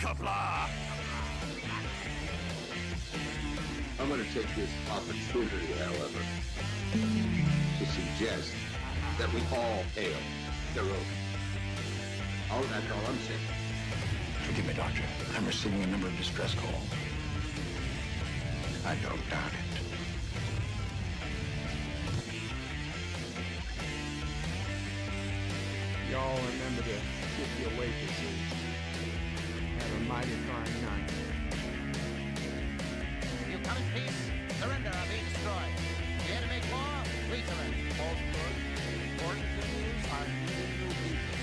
Qapla! I'm going to take this opportunity, however, to suggest that we all hail Hiroga. Oh, that's all I'm saying. Forgive me, Doctor. I'm receiving a number of distress calls. I don't doubt it. Y'all remember the city of waitresses. Have a mighty fine night. You come in peace, surrender or be destroyed. You here to make war? We surrender. False good. Important news are needing new people.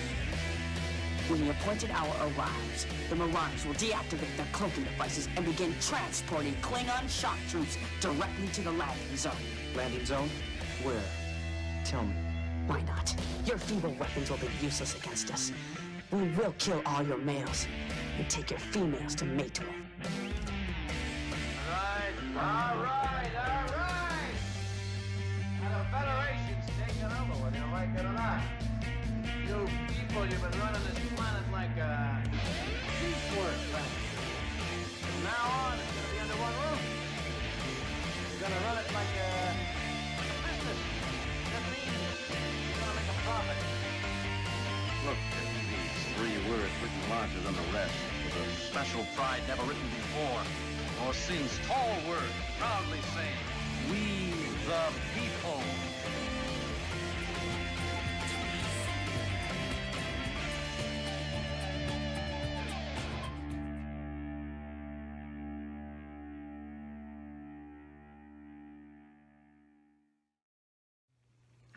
When the appointed hour arrives, the Marauders will deactivate their cloaking devices and begin transporting Klingon shock troops directly to the landing zone. Landing zone? Where? Tell me. Why not? Your feeble weapons will be useless against us. We will kill all your males and take your females to mate with. All right. Now the Federation's taking over, whether you like it or not. You people, you've been running this planet like a piecework factory. From now on, it's gonna be under one roof. You're gonna run it like a business. That means you're gonna make a profit. Look, these 3 words written larger than the rest, with a special pride never written before, or seen tall words proudly saying, "We the people."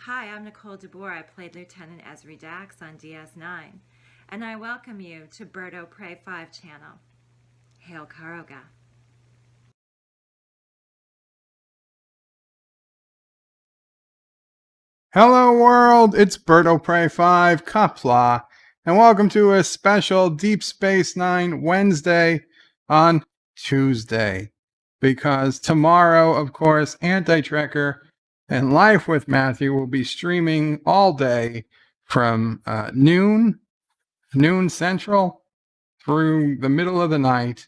Hi, I'm Nicole DeBoer. I played Lieutenant Ezri Dax on DS9, and I welcome you to Bird O' Prey 5 channel. Hail Karoga. Hello world, it's Bird O' Prey 5, Qapla, and welcome to a special Deep Space Nine Wednesday on Tuesday. Because tomorrow, of course, Anti-Trekker and Life with Matthew will be streaming all day from noon Central, through the middle of the night,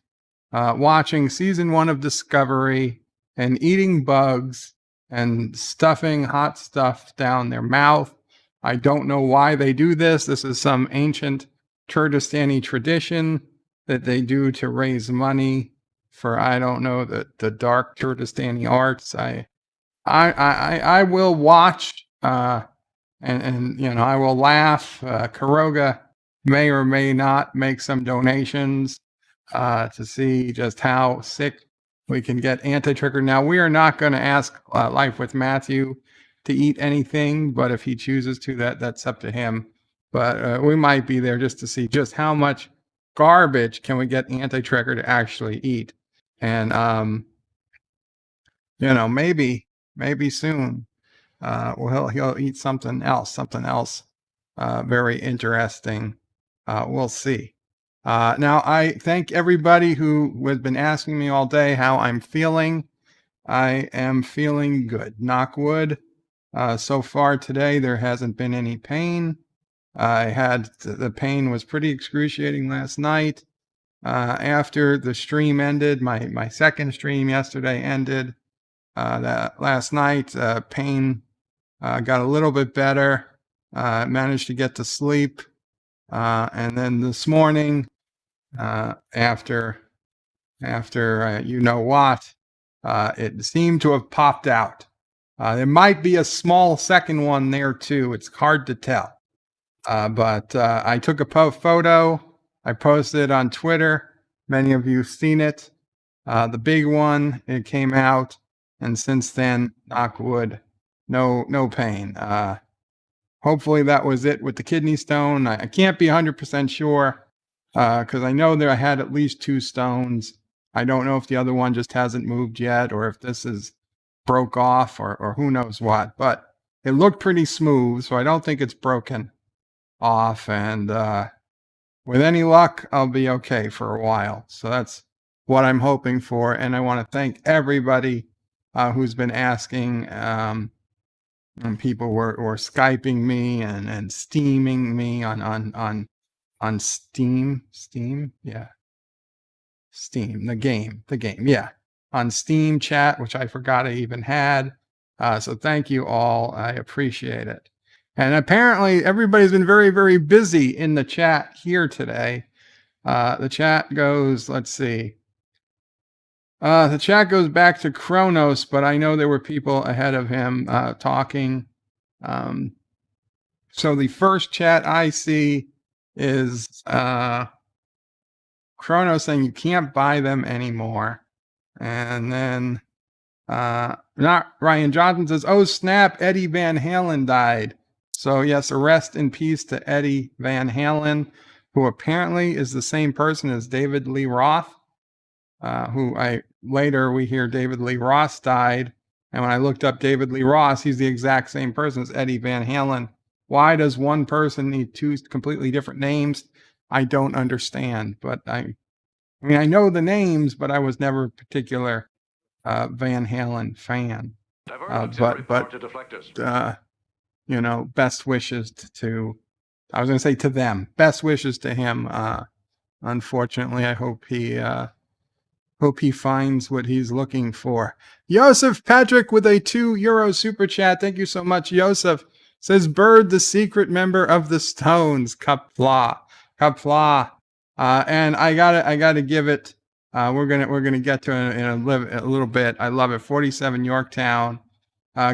watching Season 1 of Discovery and eating bugs and stuffing hot stuff down their mouth. I don't know why they do this. This is some ancient Kurdistani tradition that they do to raise money for, I don't know, the dark Kurdistani arts. I will watch and you know, I will laugh. Karoga may or may not make some donations to see just how sick we can get Anti-Trekker. Now, we are not going to ask Life with Matthew to eat anything, but if he chooses to, that's up to him. But we might be there just to see just how much garbage can we get Anti-Trekker to actually eat. And, you know, maybe soon he'll eat something else very interesting. We'll see. Now, I thank everybody who has been asking me all day how I'm feeling. I am feeling good. Knock wood. So far today, there hasn't been any pain. I had the pain was pretty excruciating last night. After the stream ended, my second stream yesterday ended. That last night, pain got a little bit better. Managed to get to sleep. And then this morning, after you know what, it seemed to have popped out. There might be a small second one there too. It's hard to tell. But I took a photo. I posted it on Twitter. Many of you have seen it. The big one, it came out. And since then, knock wood, no pain. Hopefully that was it with the kidney stone. I can't be 100% sure because I know that I had at least 2 stones. I don't know if the other one just hasn't moved yet or if this is broke off or who knows what. But it looked pretty smooth, so I don't think it's broken off. And with any luck, I'll be okay for a while. So that's what I'm hoping for. And I want to thank everybody who's been asking. And people were Skyping me and steaming me on Steam. Yeah. Steam, the game, yeah, on Steam chat, which I forgot I even had. So thank you all. I appreciate it. And apparently everybody's been very, very busy in the chat here today. The chat goes, let's see. The chat goes back to Kronos, but I know there were people ahead of him talking. So the first chat I see is Kronos saying you can't buy them anymore. And then not Ryan Johnson says, oh snap, Eddie Van Halen died. So yes, a rest in peace to Eddie Van Halen, who apparently is the same person as David Lee Roth, who later we hear David Lee Roth died. And when I looked up David Lee Roth, he's the exact same person as Eddie Van Halen. Why does one person need two completely different names? I don't understand, but I mean, I know the names, but I was never a particular Van Halen fan. You know, best wishes to I was going to say to them, best wishes to him. Unfortunately, I hope he finds what he's looking for. Joseph Patrick with a €2 super chat. Thank you so much, Joseph. Says Bird, the secret member of the Stones, Qapla. And I gotta give it. We're gonna get to it in a little bit. I love it. 47 Yorktown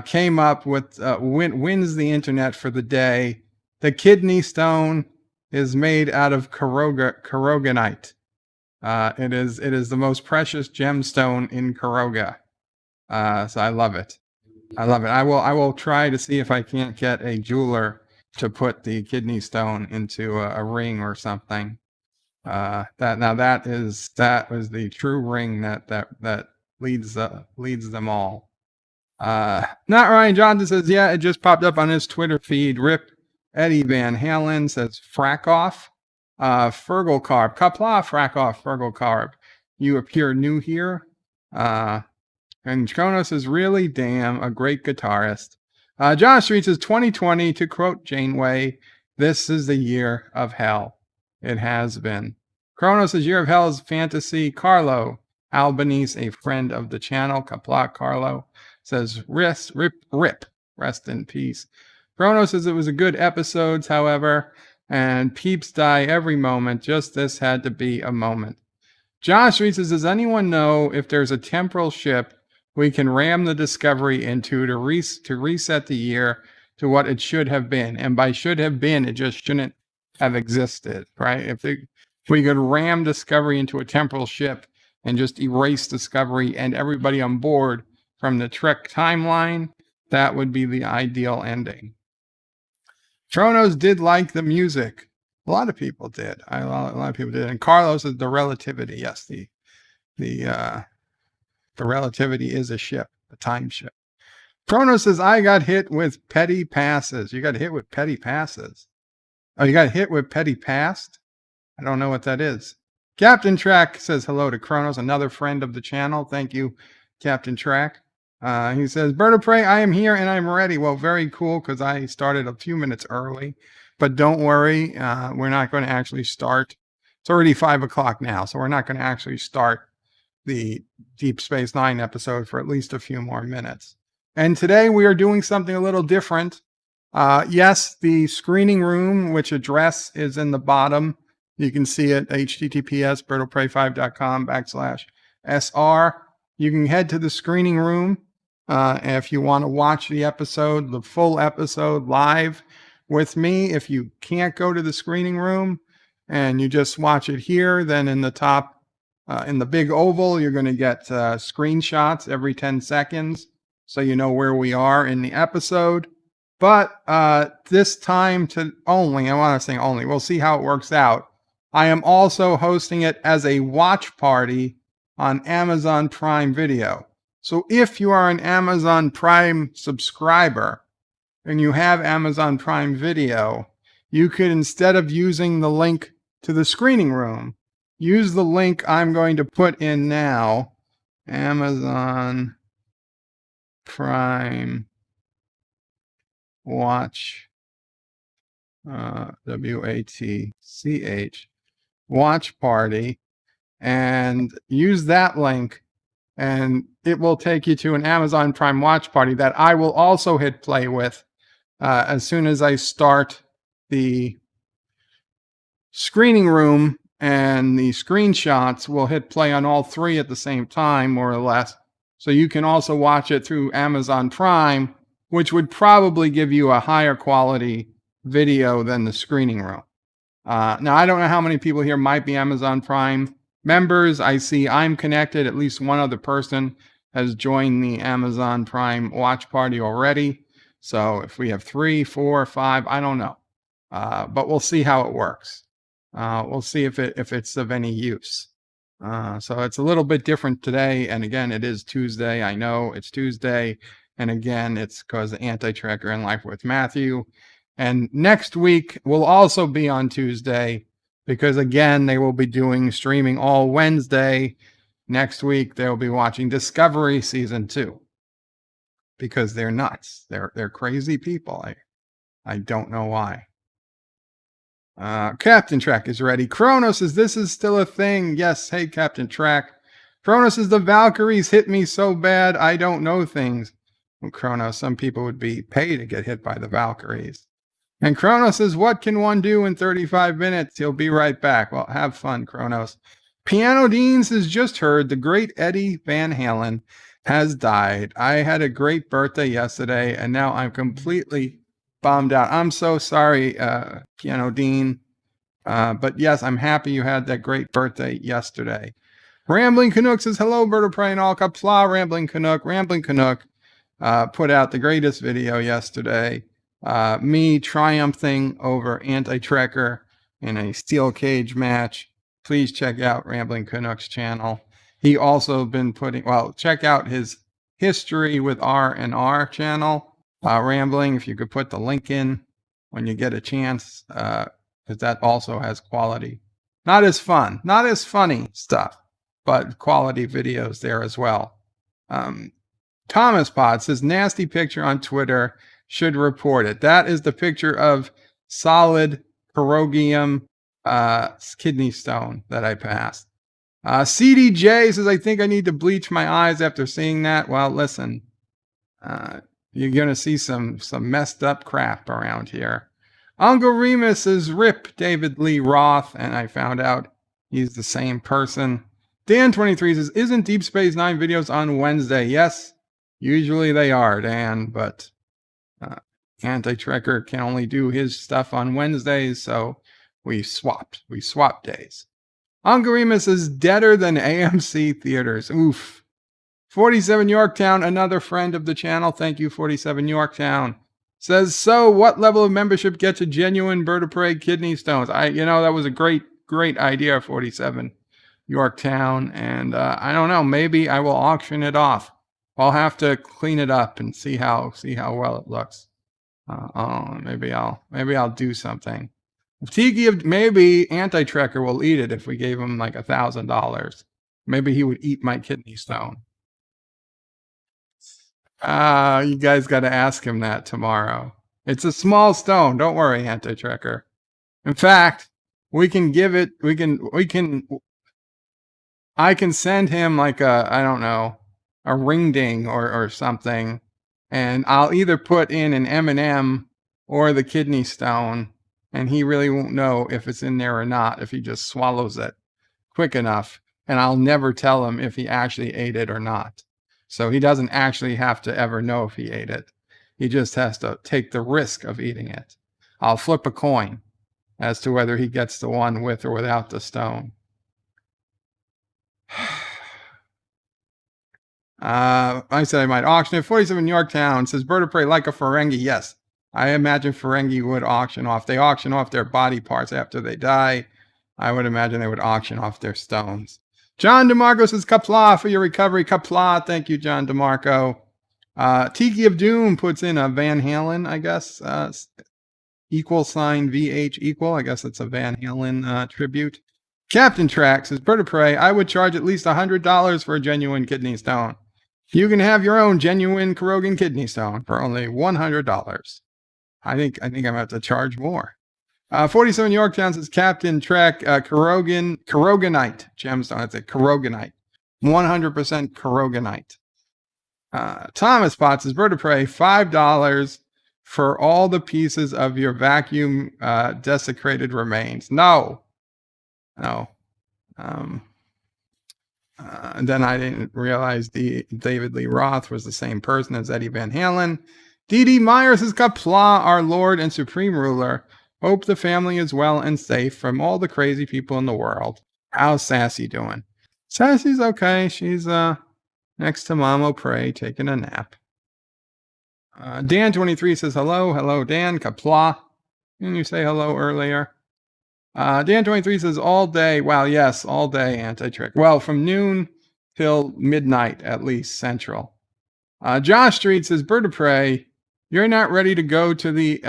came up with wins the internet for the day. The kidney stone is made out of Koroganite. It is the most precious gemstone in Karoga. So I love it. I will try to see if I can't get a jeweler to put the kidney stone into a ring or something. That was the true ring that leads them all. Not Ryan Johnson says, yeah, it just popped up on his Twitter feed. Rip Eddie Van Halen says Frackoff. Fergalcarb, Qapla, Frackoff, Fergalcarb. You appear new here. And Kronos is really damn a great guitarist. John Street says 2020, to quote Janeway, this is the year of hell. It has been. Kronos' year of hell is fantasy. Carlo Albanese, a friend of the channel, Qapla Carlo, says rip, rest in peace. Kronos says it was a good episodes, however, and peeps die every moment. Just this had to be a moment. Josh Street says, does anyone know if there's a temporal ship we can ram the Discovery into to reset the year to what it should have been? And by should have been, it just shouldn't have existed, right? If we could ram Discovery into a temporal ship and just erase Discovery and everybody on board from the Trek timeline, that would be the ideal ending. Tronos did like the music. A lot of people did. A lot of people did. And Carlos is the relativity. Yes, the relativity is a ship, a time ship. Tronos says, I got hit with petty passes. You got hit with petty passes. Oh, you got hit with petty past? I don't know what that is. Captain Track says hello to Kronos, another friend of the channel. Thank you, Captain Track. He says, Bird of Prey, I am here and I'm ready. Well, very cool, because I started a few minutes early. But don't worry, we're not going to actually start. It's already 5 o'clock now, so we're not going to actually start the Deep Space Nine episode for at least a few more minutes. And today we are doing something a little different. Yes, the screening room, which address is in the bottom. You can see it, https://birdofprey5.com/SR. You can head to the screening room if you want to watch the episode, the full episode live with me. If you can't go to the screening room and you just watch it here, then in the top, in the big oval, you're going to get screenshots every 10 seconds so you know where we are in the episode. But this time we'll see how it works out. I am also hosting it as a watch party on Amazon Prime Video. So if you are an Amazon Prime subscriber and you have Amazon Prime Video, you could, instead of using the link to the screening room, use the link I'm going to put in now, Amazon Prime Watch, WATCH, Watch Party. and use that link, and it will take you to an Amazon Prime watch party that I will also hit play with as soon as I start the screening room, and the screenshots will hit play on all three at the same time, more or less. So you can also watch it through Amazon Prime, which would probably give you a higher quality video than the screening room. Now, I don't know how many people here might be Amazon Prime members. I see I'm connected. At least one other person has joined the Amazon Prime watch party already. So if we have 3, 4, 5, I don't know. But we'll see how it works. We'll see if it's of any use. So it's a little bit different today. And again, it is Tuesday. I know it's Tuesday. And again, it's because of Anti-Tracker and Life with Matthew. And next week will also be on Tuesday, because again, they will be doing streaming all Wednesday. Next week, they'll be watching Discovery Season 2, because they're nuts. They're crazy people. I don't know why. Captain Track is ready. Kronos says, this is still a thing. Yes. Hey, Captain Track. Kronos says, the Valkyries hit me so bad, I don't know things. Well, Kronos, some people would be paid to get hit by the Valkyries. And Kronos says, what can one do in 35 minutes? He'll be right back. Well, have fun, Kronos. Piano Dean says, just heard the great Eddie Van Halen has died. I had a great birthday yesterday, and now I'm completely bummed out. I'm so sorry, Piano Dean. But yes, I'm happy you had that great birthday yesterday. Rambling Canuck says, hello, Bird of Prey and all. Qapla, Rambling Canuck. Rambling Canuck put out the greatest video yesterday. Me triumphing over Anti-Tracker in a steel cage match. Please check out Rambling Canuck's channel. He also been check out his history with R&R channel. Rambling, if you could put the link in when you get a chance, because that also has quality. Not as fun, not as funny stuff, but quality videos there as well. Thomas Pod says, nasty picture on Twitter, should report it. That is the picture of solid Perogium kidney stone that I passed. CDJ says, I think I need to bleach my eyes after seeing that. Well, listen, you're going to see some messed up crap around here. Uncle Remus says, rip David Lee Roth, and I found out he's the same person. Dan23 says, isn't Deep Space Nine videos on Wednesday? Yes, usually they are, Dan, but Anti-Tracker can only do his stuff on Wednesdays, so we swapped days. Uncle Remus is deader than AMC theaters. Oof. 47 Yorktown, another friend of the channel. Thank you, 47 Yorktown. Says, so what level of membership gets a genuine Bird of Prey kidney stones? That was a great idea, 47 Yorktown. And I don't know, maybe I will auction it off. I'll have to clean it up and see how well it looks. Maybe I'll do something. Maybe Anti-Tracker will eat it if we gave him like $1,000. Maybe he would eat my kidney stone. You guys got to ask him that tomorrow. It's a small stone. Don't worry, Anti-Tracker. In fact, we can give it. I can send him like a ring ding or something, and I'll either put in an M&M or the kidney stone, and he really won't know if it's in there or not if he just swallows it quick enough, and I'll never tell him if he actually ate it or not. So he doesn't actually have to ever know if he ate it. He just has to take the risk of eating it. I'll flip a coin as to whether he gets the one with or without the stone. I said I might auction it. 47 Yorktown says, Bird of Prey like a Ferengi. Yes, I imagine Ferengi would auction off. They auction off their body parts after they die. I would imagine they would auction off their stones. John DeMarco says, Qapla for your recovery. Qapla, thank you, John DeMarco. Tiki of Doom puts in a Van Halen, I guess. Equal sign VH equal. I guess it's a Van Halen tribute. Captain Track says, Bird of Prey, I would charge at least $100 for a genuine kidney stone. You can have your own genuine Kerogan kidney stone for only $100. I think I'm going to have to charge more. 47 Yorktown says Captain Trek, Karoganite gemstone. It's a Karoganite. 100% Karoganite. Thomas Potts says Bird of Prey, $5 for all the pieces of your vacuum desecrated remains. No. And then I didn't realize David Lee Roth was the same person as Eddie Van Halen. D.D. Myers says Qapla, our Lord and Supreme Ruler. Hope the family is well and safe from all the crazy people in the world. How's Sassy doing? Sassy's okay. She's next to Mamo Prey taking a nap. Dan23 says hello. Hello, Dan. Qapla. Didn't you say hello earlier? Dan23 says all day. Wow, yes, all day anti-trick. Well, from noon till midnight at least, Central. Josh Street says Bird of Prey, you're not ready to go to the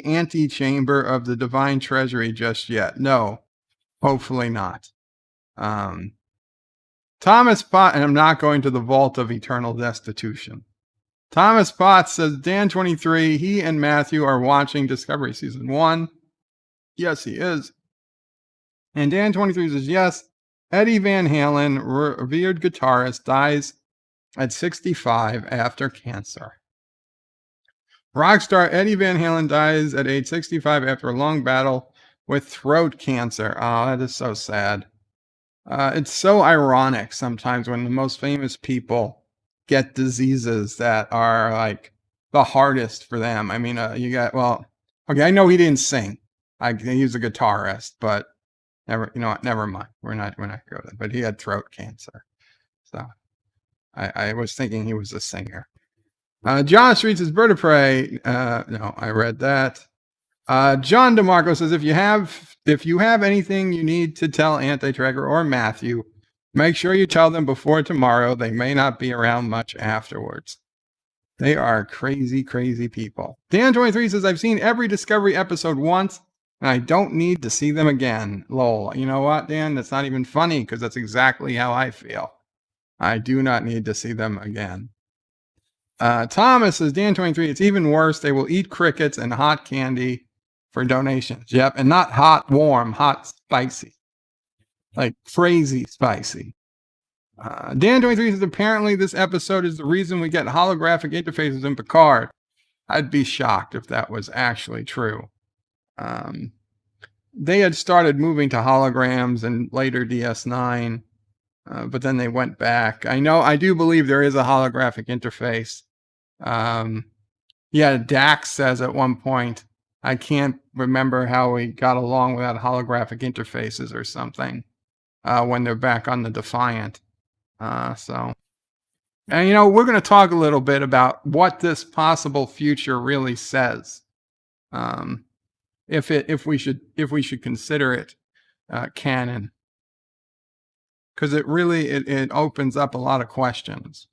antechamber of the divine treasury just yet. No, hopefully not. Thomas Potts, and I'm not going to the vault of eternal destitution. Thomas Potts says Dan23, he and Matthew are watching Discovery Season 1. Yes, he is. And Dan23 says, yes, Eddie Van Halen, revered guitarist, dies at 65 after cancer. Rockstar Eddie Van Halen dies at age 65 after a long battle with throat cancer. Oh, that is so sad. It's so ironic sometimes when the most famous people get diseases that are like the hardest for them. I mean, you got, well, okay, I know he didn't sing. He's a guitarist, but never mind. We're not going to go there. But he had throat cancer. So I was thinking he was a singer. Josh reads his Bird of Prey. No, I read that. John DeMarco says, if you have anything you need to tell Anti-Tracker or Matthew, make sure you tell them before tomorrow. They may not be around much afterwards. They are crazy, crazy people. Dan23 says, I've seen every Discovery episode once, and I don't need to see them again. Lol. You know what, Dan? That's not even funny, because that's exactly how I feel. I do not need to see them again. Thomas says, Dan23, it's even worse. They will eat crickets and hot candy for donations. Yep, and not hot, warm, hot, spicy. Like crazy spicy. Dan23 says, apparently this episode is the reason we get holographic interfaces in Picard. I'd be shocked if that was actually true. They had started moving to holograms in later DS9, but then they went back. I do believe there is a holographic interface. Yeah, Dax says at one point, I can't remember how we got along without holographic interfaces or something when they're back on the Defiant. And we're going to talk a little bit about what this possible future really says. If we should consider it canon, because it opens up a lot of questions.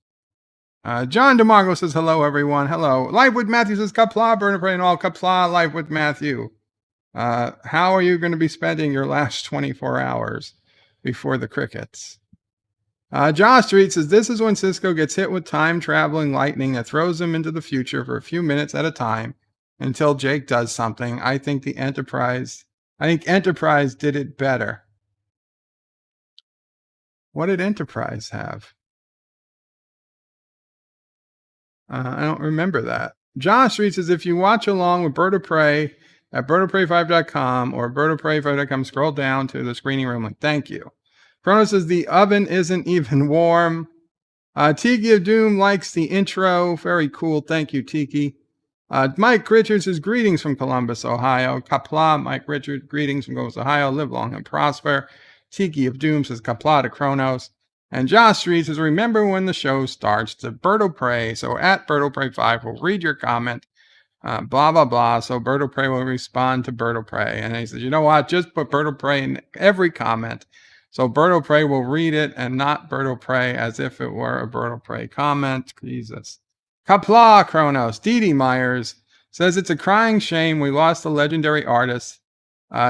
John DeMarco says, hello, everyone. Hello. Live with Matthew says, Qapla, Burn of Prey and all. Qapla, live with Matthew. How are you going to be spending your last 24 hours before the crickets? Josh Street says, this is when Sisko gets hit with time-traveling lightning that throws him into the future for a few minutes at a time until Jake does something. I think Enterprise did it better. What did Enterprise have? I don't remember that. Josh Reed says, if you watch along with Bird of Prey at birdofprey5.com or birdofprey5.com, scroll down to the screening room link. Thank you. Chrono says, the oven isn't even warm. Tiki of Doom likes the intro. Very cool. Thank you, Tiki. Mike Richards says, greetings from Columbus, Ohio. Qapla, Mike Richards, greetings from Columbus, Ohio. Live long and prosper. Tiki of Doom says, Qapla to Kronos. And Josh Street says, remember when the show starts to Bird of Prey. So at Bird of Prey 5, we'll read your comment, blah, blah, blah. So Bird of Prey will respond to Bird of Prey. And he says, you know what? Just put Bird of Prey in every comment. So Bird of Prey will read it and not Bird of Prey as if it were a Bird of Prey comment. Jesus. Qapla, Kronos. D.D. Myers says, it's a crying shame we lost a legendary artist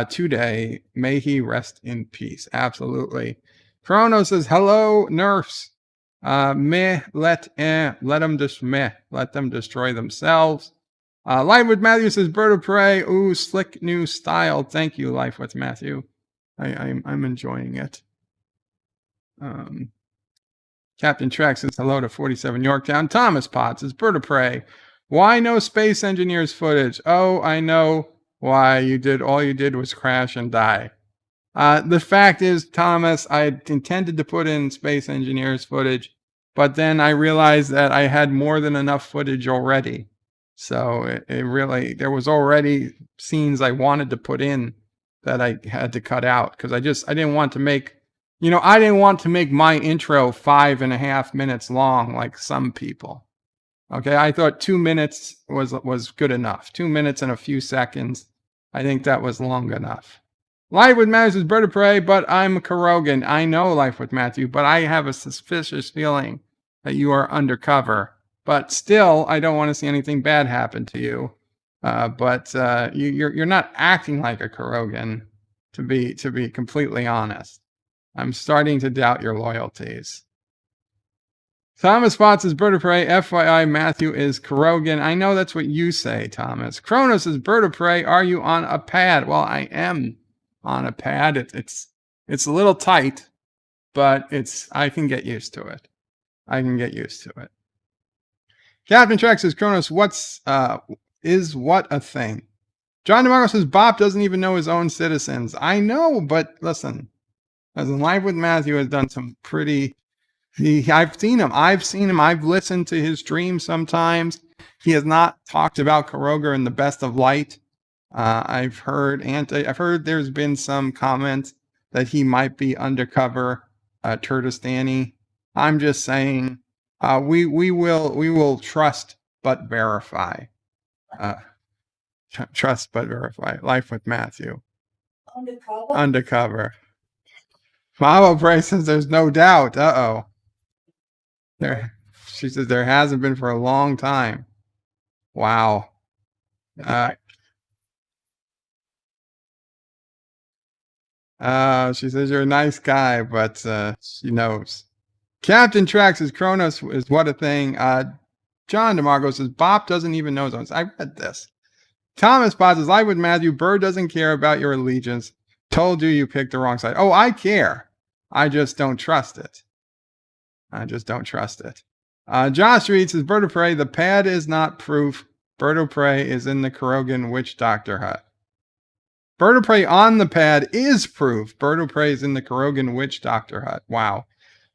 today. May he rest in peace. Absolutely. Chrono says, hello, nurse. Let them destroy themselves. Life with Matthew says, Bird of Prey. Ooh, slick new style. Thank you, Life with Matthew. I'm enjoying it. Captain Trek says hello to 47 Yorktown. Thomas Potts says, Bird of Prey. Why no Space Engineers footage? Oh, I know why you did. All you did was crash and die. The fact is, Thomas, I intended to put in Space Engineers footage, but then I realized that I had more than enough footage already. So it really, there was already scenes I wanted to put in that I had to cut out because I didn't want to make, I didn't want to make my intro 5.5 minutes long like some people. Okay, I thought 2 minutes was good enough. 2 minutes and a few seconds. I think that was long enough. Life with Matthew is Bird of Prey, but I'm Kurogan. I know Life with Matthew, but I have a suspicious feeling that you are undercover. But still, I don't want to see anything bad happen to you. But you're not acting like a Kurogan, to be completely honest. I'm starting to doubt your loyalties. Thomas Potts is Bird of Prey. FYI, Matthew is Kurogan. I know that's what you say, Thomas. Kronos is Bird of Prey. Are you on a pad? Well, I am on a pad. It's a little tight, but I can get used to it. I can get used to it. Captain Trek says, Kronos, what a thing. John DeMarco says, Bob doesn't even know his own citizens. I know, but listen, as in Life with Matthew has done some pretty, I've seen him. I've listened to his streams sometimes. He has not talked about Kuroga in the best of light. I've heard there's been some comments that he might be undercover Turtistani. I'm just saying, we will trust but verify. Trust but verify. Life with Matthew. Undercover. Mama Bray says there's no doubt. She says there hasn't been for a long time. Wow. She says you're a nice guy, but she knows. Captain Trax says Kronos is what a thing. John DeMarco says Bop doesn't even know his own. I read this. Thomas Potts says Live with Matthew. Bird doesn't care about your allegiance. Told you picked the wrong side. Oh, I care. I just don't trust it. Josh Reed says Bird of Prey. The pad is not proof. Bird of Prey is in the Kurogan Witch Doctor hut. Bird of Prey on the pad is proof. Bird of Prey is in the Kurogan Witch Doctor hut. Wow.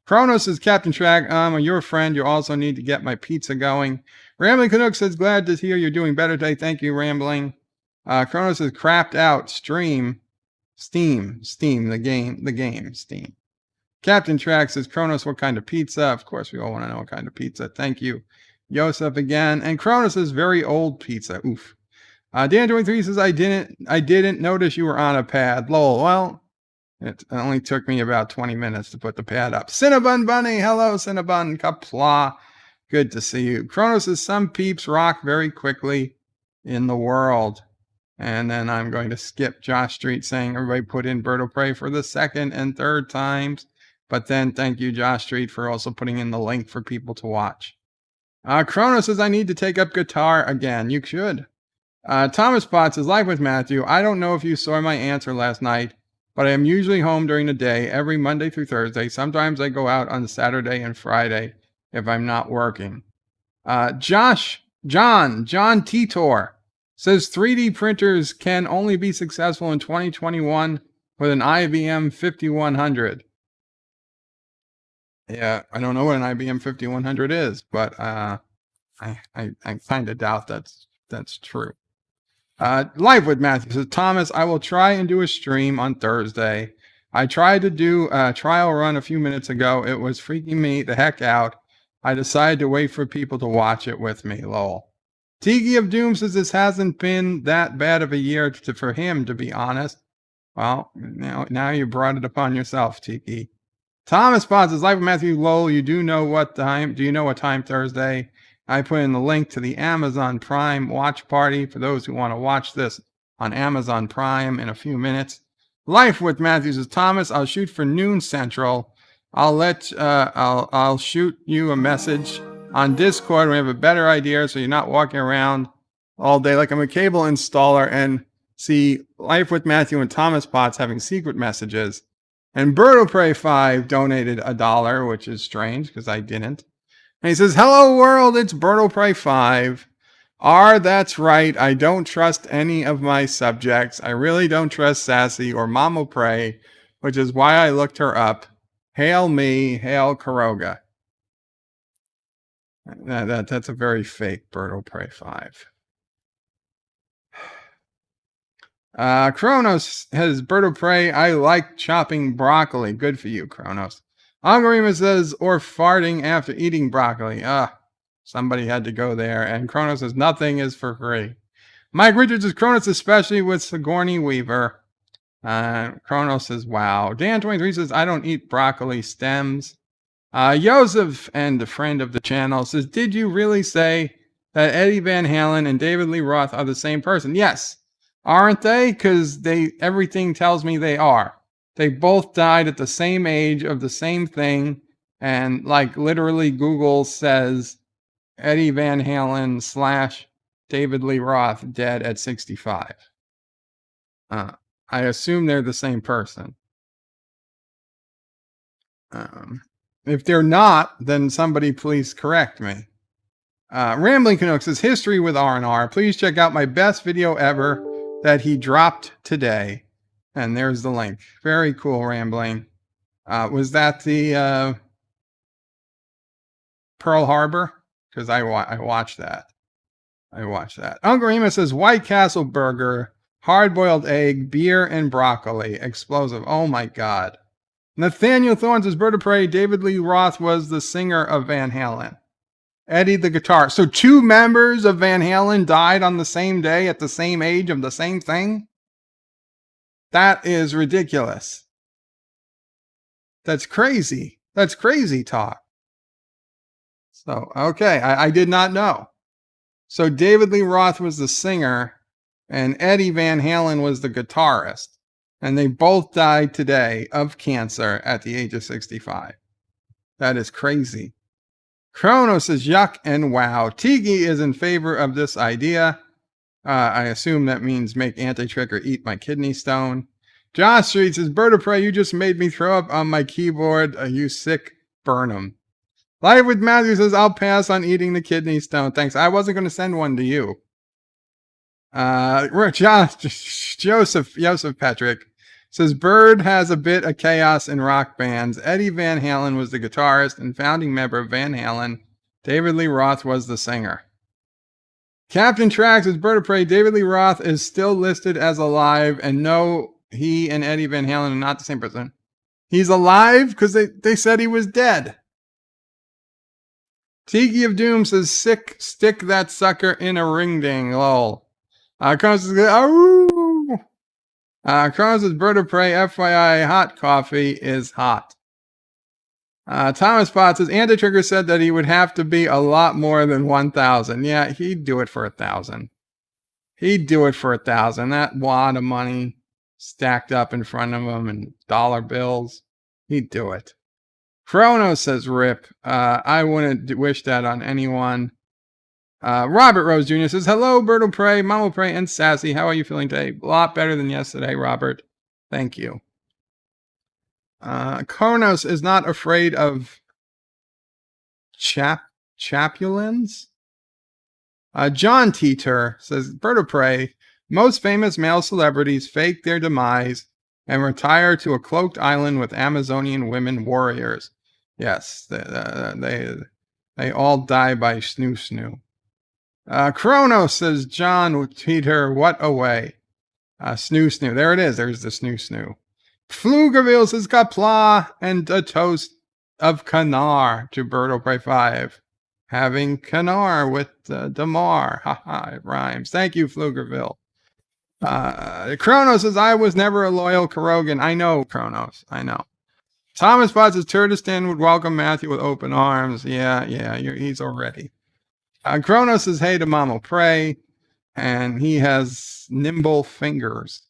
Kronos says, Captain Track, I'm your friend. You also need to get my pizza going. Rambling Canuck says, glad to hear you're doing better today. Thank you, Rambling. Kronos says, crapped out. Steam, the game, Steam. Captain Track says, Kronos, what kind of pizza? Of course, we all want to know what kind of pizza. Thank you. Yosef again. And Kronos says, very old pizza. Oof. Dan23 says, I didn't notice you were on a pad. Lol. Well, it only took me about 20 minutes to put the pad up. Cinnabon Bunny. Hello, Cinnabon. Qapla. Good to see you. Kronos says, some peeps rock very quickly in the world. And then I'm going to skip Josh Street saying everybody put in Bird of Prey for the second and third times. But then thank you, Josh Street, for also putting in the link for people to watch. Kronos says, I need to take up guitar again. You should. Thomas Potts says, Live with Matthew. I don't know if you saw my answer last night, but I am usually home during the day, every Monday through Thursday. Sometimes I go out on Saturday and Friday if I'm not working. John Titor says 3D printers can only be successful in 2021 with an IBM 5100. Yeah, I don't know what an IBM 5100 is, but I kind of doubt that's true. Live with Matthew says, Thomas, I will try and do a stream on Thursday. I tried to do a trial run a few minutes ago. It was freaking me the heck out. I decided to wait for people to watch it with me. Lol. Tiki of Doom says this hasn't been that bad of a year for him, to be honest. Well, now you brought it upon yourself, Tiki. Thomas Potts says, Live with Matthew. Lol, do you know what time Thursday? I put in the link to the Amazon Prime watch party for those who want to watch this on Amazon Prime in a few minutes. Life with Matthew says, Thomas, I'll shoot for noon Central. I'll shoot you a message on Discord when we have a better idea so you're not walking around all day like I'm a cable installer and see Life with Matthew and Thomas bots having secret messages. And Bird of Prey 5 donated $1, which is strange because I didn't. And he says, hello world, it's Bird of Prey 5. That's right. I don't trust any of my subjects. I really don't trust Sassy or Mama Prey, which is why I looked her up. Hail me, hail Kuroga. That's a very fake Bird of Prey 5. Kronos has Bird of Prey. I like chopping broccoli. Good for you, Kronos. Angarima says, or farting after eating broccoli. Somebody had to go there. And Kronos says, nothing is for free. Mike Richards says, Kronos, especially with Sigourney Weaver. Kronos says, wow. Dan23 says, I don't eat broccoli stems. Joseph, and a friend of the channel, says, did you really say that Eddie Van Halen and David Lee Roth are the same person? Yes. Aren't they? Because everything tells me they are. They both died at the same age of the same thing. And like literally Google says Eddie Van Halen / David Lee Roth dead at 65. I assume they're the same person. If they're not, then somebody please correct me. Rambling Canuck says, history with R&R. Please check out my best video ever that he dropped today. And there's the link. Very cool, Rambling. Was that the Pearl Harbor? Because I watched that. Uncle Rima says, White Castle burger, hard-boiled egg, beer, and broccoli. Explosive. Oh my God. Nathaniel Thorne says, Bird of Prey, David Lee Roth was the singer of Van Halen. Eddie the guitar. So 2 members of Van Halen died on the same day at the same age of the same thing? That is ridiculous. That's crazy. That's crazy talk. So, okay, I did not know. So David Lee Roth was the singer and Eddie Van Halen was the guitarist. And they both died today of cancer at the age of 65. That is crazy. Kronos says, yuck and wow. Tiki is in favor of this idea. I assume that means make anti-trick or eat my kidney stone. Josh Street says, Bird of Prey, you just made me throw up on my keyboard. You sick Burnham. Live with Matthew says, I'll pass on eating the kidney stone. Thanks. I wasn't going to send one to you. Joseph Patrick says, Bird has a bit of chaos in rock bands. Eddie Van Halen was the guitarist and founding member of Van Halen. David Lee Roth was the singer. Captain Trax says, Bird of Prey, David Lee Roth is still listed as alive, and no, he and Eddie Van Halen are not the same person. He's alive because they said he was dead. Tiki of Doom says, stick that sucker in a ring ding, lol. Kronos says, Kronos says, Bird of Prey, FYI, hot coffee is hot. Thomas Potts says, Anti-Trigger said that he would have to be a lot more than 1,000. Yeah, he'd do it for 1,000. He'd do it for 1,000. That wad of money stacked up in front of him and dollar bills. He'd do it. Kronos says, rip. I wouldn't wish that on anyone. Robert Rose Jr. says, hello, Bird of Prey, Mama Prey, and Sassy. How are you feeling today? A lot better than yesterday, Robert. Thank you. Kronos is not afraid of chapulins. John Teeter says, Bird of Prey, most famous male celebrities fake their demise and retire to a cloaked island with Amazonian women warriors. Yes, they all die by snoo. Kronos says, John Teeter, what a way. Snoo. There it is. There's the snoo. Pflugerville says, Qapla, and a toast of Canar to Bird of Prey 5. Having Canar with Damar. Haha, it rhymes. Thank you, Pflugerville. Kronos says, I was never a loyal Kurogan. I know, Kronos. I know. Thomas Potts says, Turdistan would welcome Matthew with open arms. Yeah, he's already. Kronos says, hey to Mama Prey. And he has nimble fingers.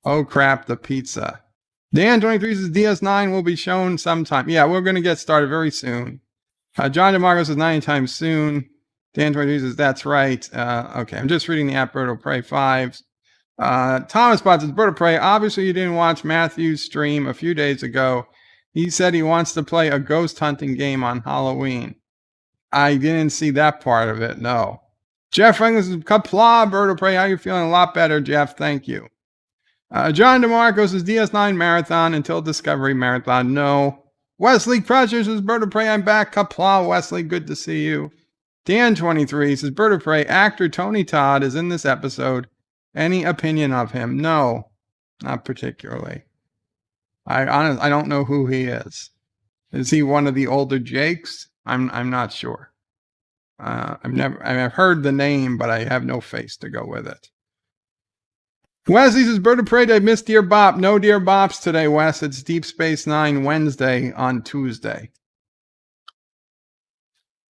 Oh crap, the pizza. Dan23 says, DS9 will be shown sometime. Yeah, we're going to get started very soon. John DeMarco says, 90 times soon. Dan 22 says, that's right. Okay, I'm just reading the app Bird of Prey 5s. Thomas Bot says, Bird of Prey, obviously you didn't watch Matthew's stream a few days ago. He said he wants to play a ghost hunting game on Halloween. I didn't see that part of it, no. Jeff Franklin says, Qapla, Bird of Prey, how you feeling? A lot better, Jeff, thank you. John DeMarco says, DS9 Marathon until Discovery Marathon, no. Wesley Crusher says, Bird of Prey, I'm back. Qapla, Wesley, good to see you. Dan23 says, Bird of Prey, actor Tony Todd is in this episode. Any opinion of him? No, not particularly. I don't know who he is. Is he one of the older Jakes? I'm not sure. I've heard the name, but I have no face to go with it. Wesley says, Bird of Prey, I missed Dear Bop. No Dear Bops today, Wes. It's Deep Space Nine Wednesday on Tuesday.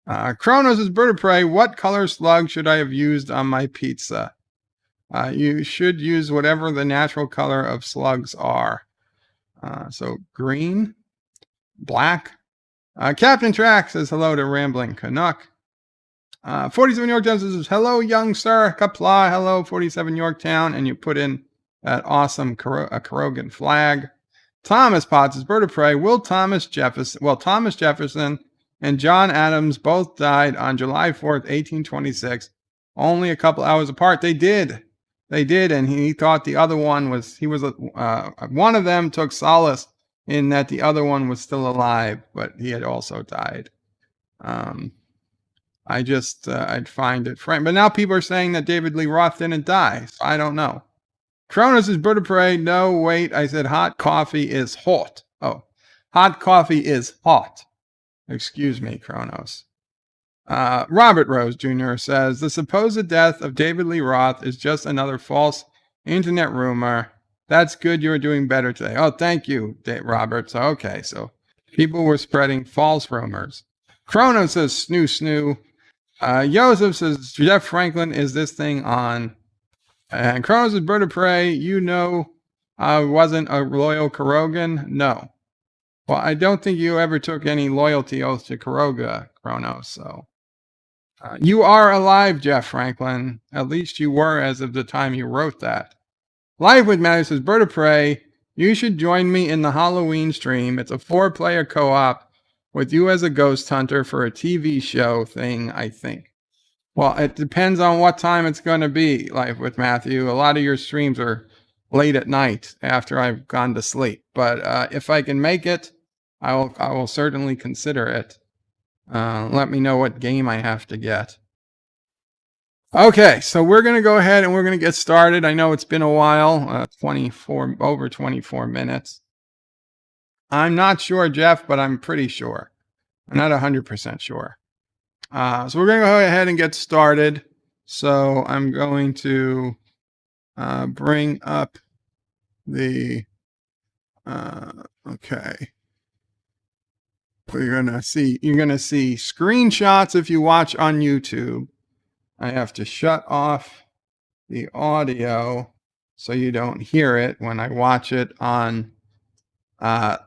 Kronos says, Bird of Prey, what color slug should I have used on my pizza? You should use whatever the natural color of slugs are. So green, black. Captain Track says hello to Rambling Canuck. 47 Yorktown says, hello, young sir. Qapla, hello, 47 Yorktown. And you put in that awesome Karogan flag. Thomas Potts says, Bird of Prey, Thomas Jefferson and John Adams both died on July 4th, 1826. Only a couple hours apart. They did. And he thought the other one was, one of them took solace in that the other one was still alive, but he had also died. I'd find it frank. But now people are saying that David Lee Roth didn't die, so I don't know. Kronos is Bird of Prey. No, wait, I said hot coffee is hot. Oh, hot coffee is hot. Excuse me, Kronos. Robert Rose Jr. says, the supposed death of David Lee Roth is just another false internet rumor. That's good. You're doing better today. Oh, thank you, Robert. So, okay. So people were spreading false rumors. Kronos says, snoo. Joseph says, Jeff Franklin, is this thing on? And Kronos says, Bird of Prey, wasn't a loyal Karogan? No. Well, I don't think you ever took any loyalty oath to Karoga, Kronos, so. You are alive, Jeff Franklin. At least you were as of the time you wrote that. Live with Matthew says, Bird of Prey, you should join me in the Halloween stream. It's a 4-player co-op with you as a ghost hunter for a TV show thing, I think. Well, it depends on what time it's going to be, Live with Matthew. A lot of your streams are late at night after I've gone to sleep. But if I can make it, I will certainly consider it. Let me know what game I have to get. Okay, so we're going to go ahead and we're going to get started. I know it's been a while, over 24 minutes. I'm not sure, Jeff, but I'm pretty sure. I'm not 100% sure. So we're going to go ahead and get started. So I'm going to bring up the, okay. You're going to see screenshots if you watch on YouTube. I have to shut off the audio so you don't hear it when I watch it on the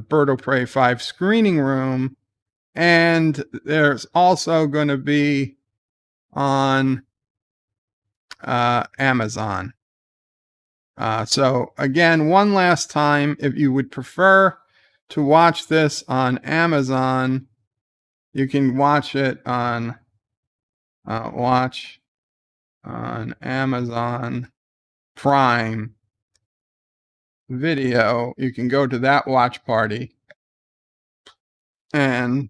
Bird of Prey 5 screening room. And there's also going to be on Amazon. So again, one last time, if you would prefer to watch this on Amazon, you can watch it on Amazon Prime Video. You can go to that watch party and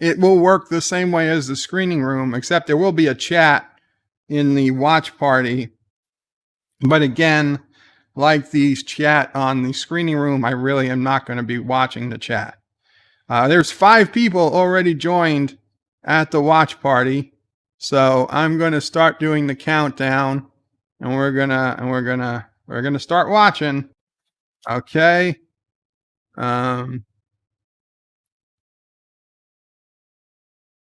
it will work the same way as the screening room, except there will be a chat in the watch party. But again, like the chat on the screening room, I really am not going to be watching the chat. There's 5 people already joined at the watch party, so I'm going to start doing the countdown, and we're gonna start watching. Okay.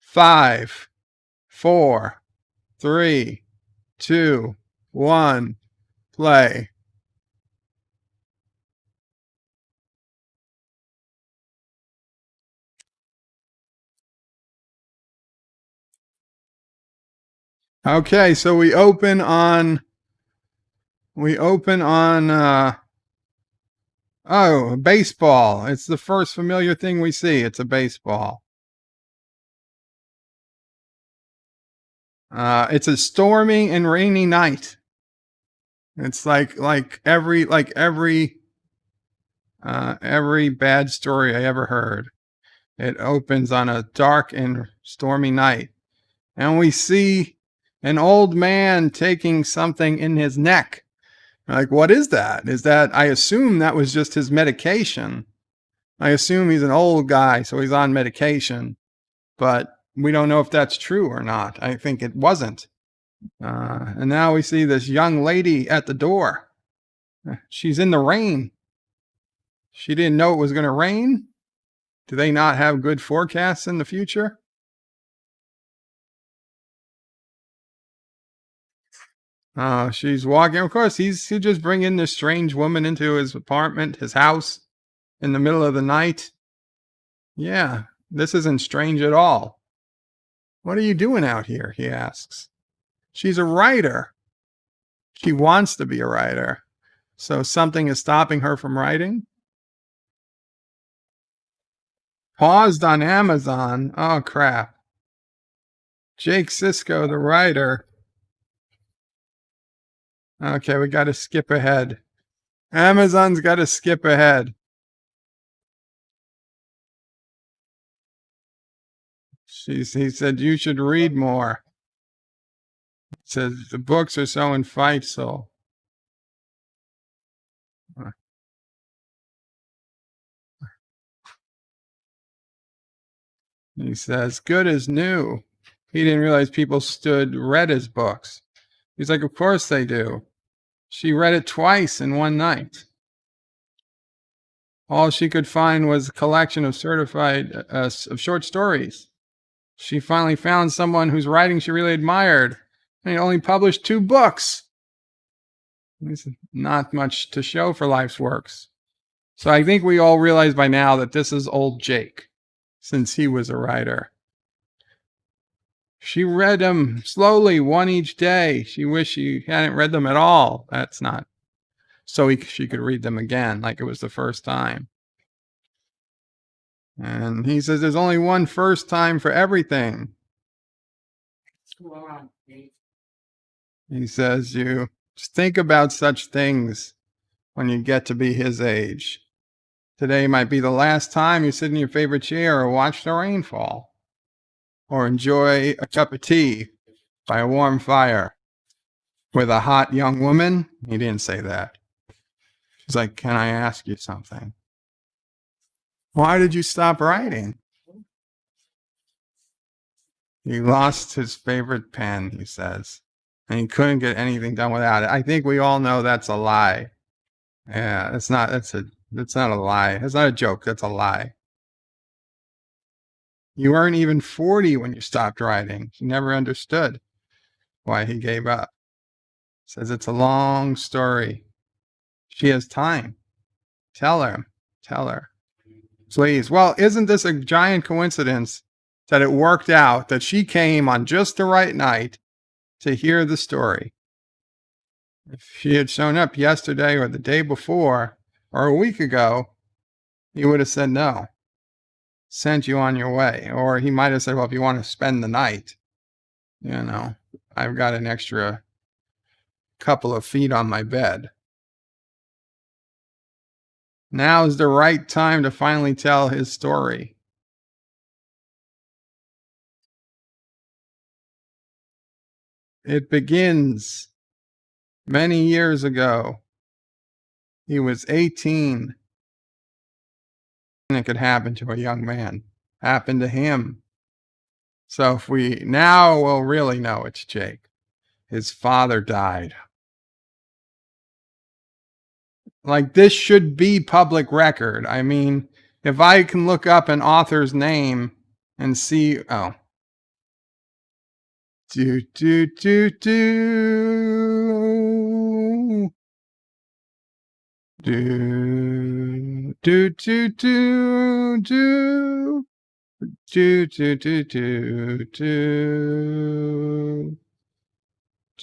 5, 4, 3, 2, 1, play. Okay, so we open on oh, baseball. It's the first familiar thing we see. It's a baseball. It's a stormy and rainy night. It's like every bad story I ever heard. It opens on a dark and stormy night, and we see an old man taking something in his neck. Like, what is that? Is that, I assume that was just his medication. I assume he's an old guy, so he's on medication, but we don't know if that's true or not. I think it wasn't. And now we see this young lady at the door. She's in the rain. She didn't know it was going to rain. Do they not have good forecasts in the future? She's walking. Of course, he just bring in this strange woman into his apartment, his house, in the middle of the night. Yeah, this isn't strange at all. What are you doing out here? He asks. She's a writer. She wants to be a writer. So something is stopping her from writing? Paused on Amazon. Oh, crap. Jake Sisko, the writer. Okay, we got to skip ahead. Amazon's got to skip ahead. He said, you should read more. He says, the books are so insightful. He says, good as new. He didn't realize people read his books. He's like, of course they do. She read it twice in one night. All she could find was a collection of of short stories. She finally found someone whose writing she really admired, and he only published 2 books. There's not much to show for life's works. So I think we all realize by now that this is old Jake, since he was a writer. She read them slowly, one each day. She wished she hadn't read them at all. That's not so she could read them again like it was the first time. And he says there's only one first time for everything. He says you just think about such things when you get to be his age. Today might be the last time you sit in your favorite chair or watch the rain fall, or enjoy a cup of tea by a warm fire with a hot young woman. He didn't say that. She's like, can I ask you something? Why did you stop writing? He lost his favorite pen, he says, and he couldn't get anything done without it. I think we all know that's a lie. Yeah, that's not a lie. That's not a joke. That's a lie. You weren't even 40 when you stopped writing. He never understood why he gave up. Says it's a long story. She has time. Tell her. Please. Well, isn't this a giant coincidence that it worked out that she came on just the right night to hear the story? If she had shown up yesterday or the day before or a week ago, he would have said no. Sent you on your way. Or he might have said, well, if you want to spend the night, I've got an extra couple of feet on my bed. Now is the right time to finally tell his story. It begins many years ago. He was 18. And it could happen to a young man. Happened to him. So if now we'll really know it's Jake. His father died. Like, this should be public record. I mean, if I can look up an author's name and see, do do do do do do do do do do do do do do.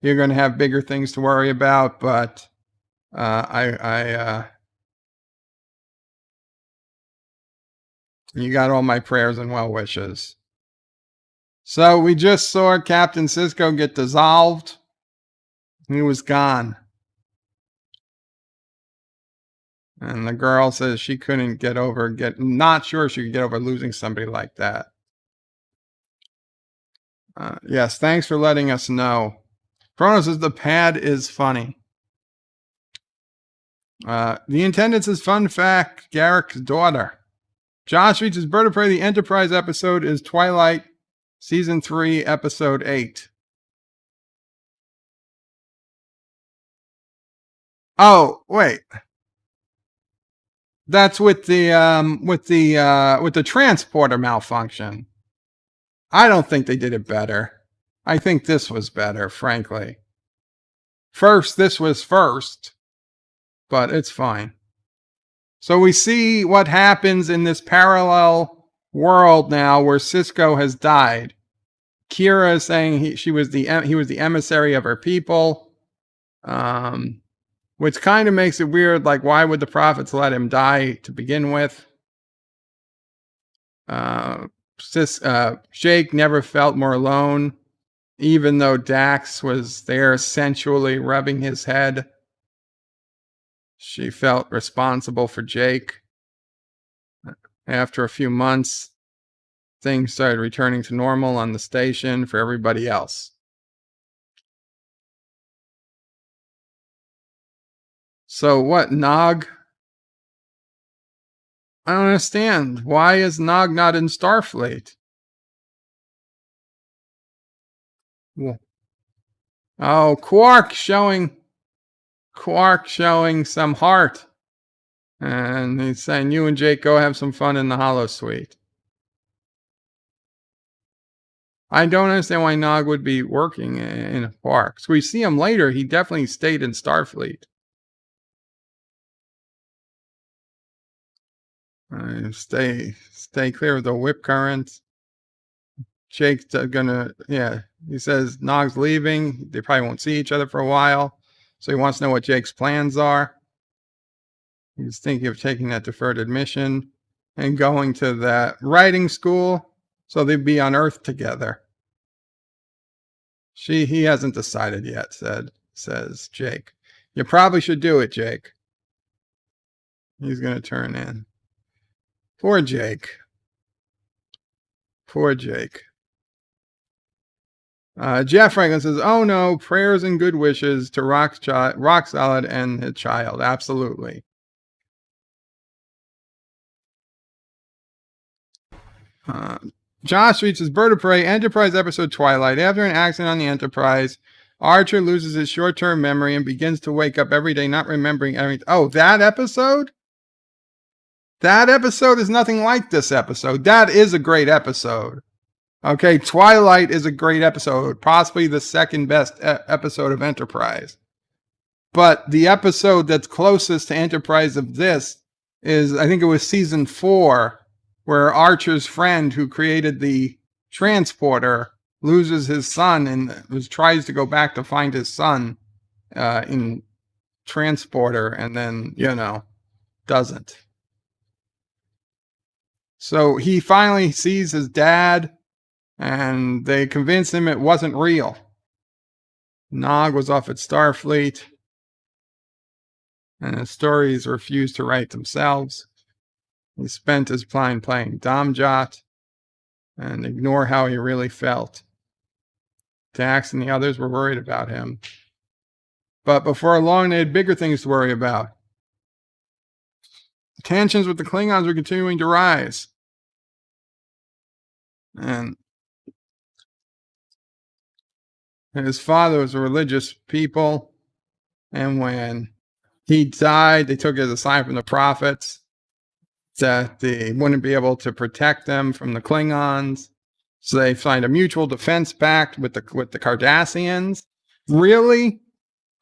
you're going to have bigger things to worry about, but you got all my prayers and well wishes. So we just saw Captain Sisko get dissolved. He was gone. And the girl says she couldn't not sure she could get over losing somebody like that. Yes, thanks for letting us know. Chrono says the pad is funny. The intendant says, fun fact, Garrick's daughter. Josh reads his Bird of Prey. The Enterprise episode is Twilight, Season 3, Episode 8. Oh, wait. That's with the transporter malfunction. I don't think they did it better. I think this was better, frankly. This was first, but it's fine. So we see what happens in this parallel world now where Sisko has died. Kira is saying he was the emissary of her people, which kind of makes it weird. Like, why would the prophets let him die to begin with? Jake never felt more alone, even though Dax was there sensually rubbing his head. She felt responsible for Jake. After a few months, things started returning to normal on the station for everybody else. So what, Nog? I don't understand. Why is Nog not in Starfleet? Oh, Quark showing some heart. And he's saying, you and Jake go have some fun in the holosuite. I don't understand why Nog would be working in a Quark. So we see him later. He definitely stayed in Starfleet. Stay clear of the whip currents. Jake's gonna, he says Nog's leaving. They probably won't see each other for a while. So he wants to know what Jake's plans are. He's thinking of taking that deferred admission and going to that writing school so they'd be on Earth together. He hasn't decided yet, says Jake. You probably should do it, Jake. He's going to turn in. Poor Jake. Jeff Franklin says, oh no, prayers and good wishes to Rock Solid and his child. Absolutely. Josh reaches Bird of Prey, Enterprise episode Twilight. After an accident on the Enterprise, Archer loses his short-term memory and begins to wake up every day not remembering everything. Oh, that episode? That episode is nothing like this episode. That is a great episode. Okay, Twilight is a great episode. Possibly the second best episode of Enterprise. But the episode that's closest to Enterprise of this is, I think it was season 4, where Archer's friend who created the transporter loses his son and tries to go back to find his son in transporter and then, doesn't. So he finally sees his dad and they convince him it wasn't real. Nog was off at Starfleet and his stories refused to write themselves. He spent his time playing Domjot and ignore how he really felt. Dax and the others were worried about him. But before long, they had bigger things to worry about. Tensions with the Klingons were continuing to rise. And his father was a religious people. And when he died, they took it as a sign from the prophets that they wouldn't be able to protect them from the Klingons. So they signed a mutual defense pact with the Cardassians. Really?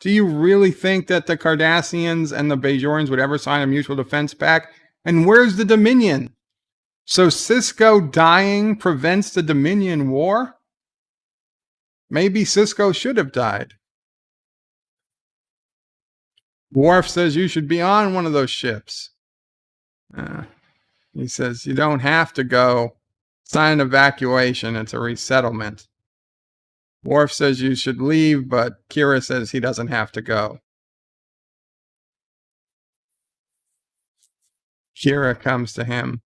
Do you really think that the Cardassians and the Bajorans would ever sign a mutual defense pact? And where's the Dominion? So Sisko dying prevents the Dominion war? Maybe Sisko should have died. Worf says you should be on one of those ships. He says you don't have to go. Sign an evacuation. It's a resettlement. Worf says you should leave, but Kira says he doesn't have to go. Kira comes to him.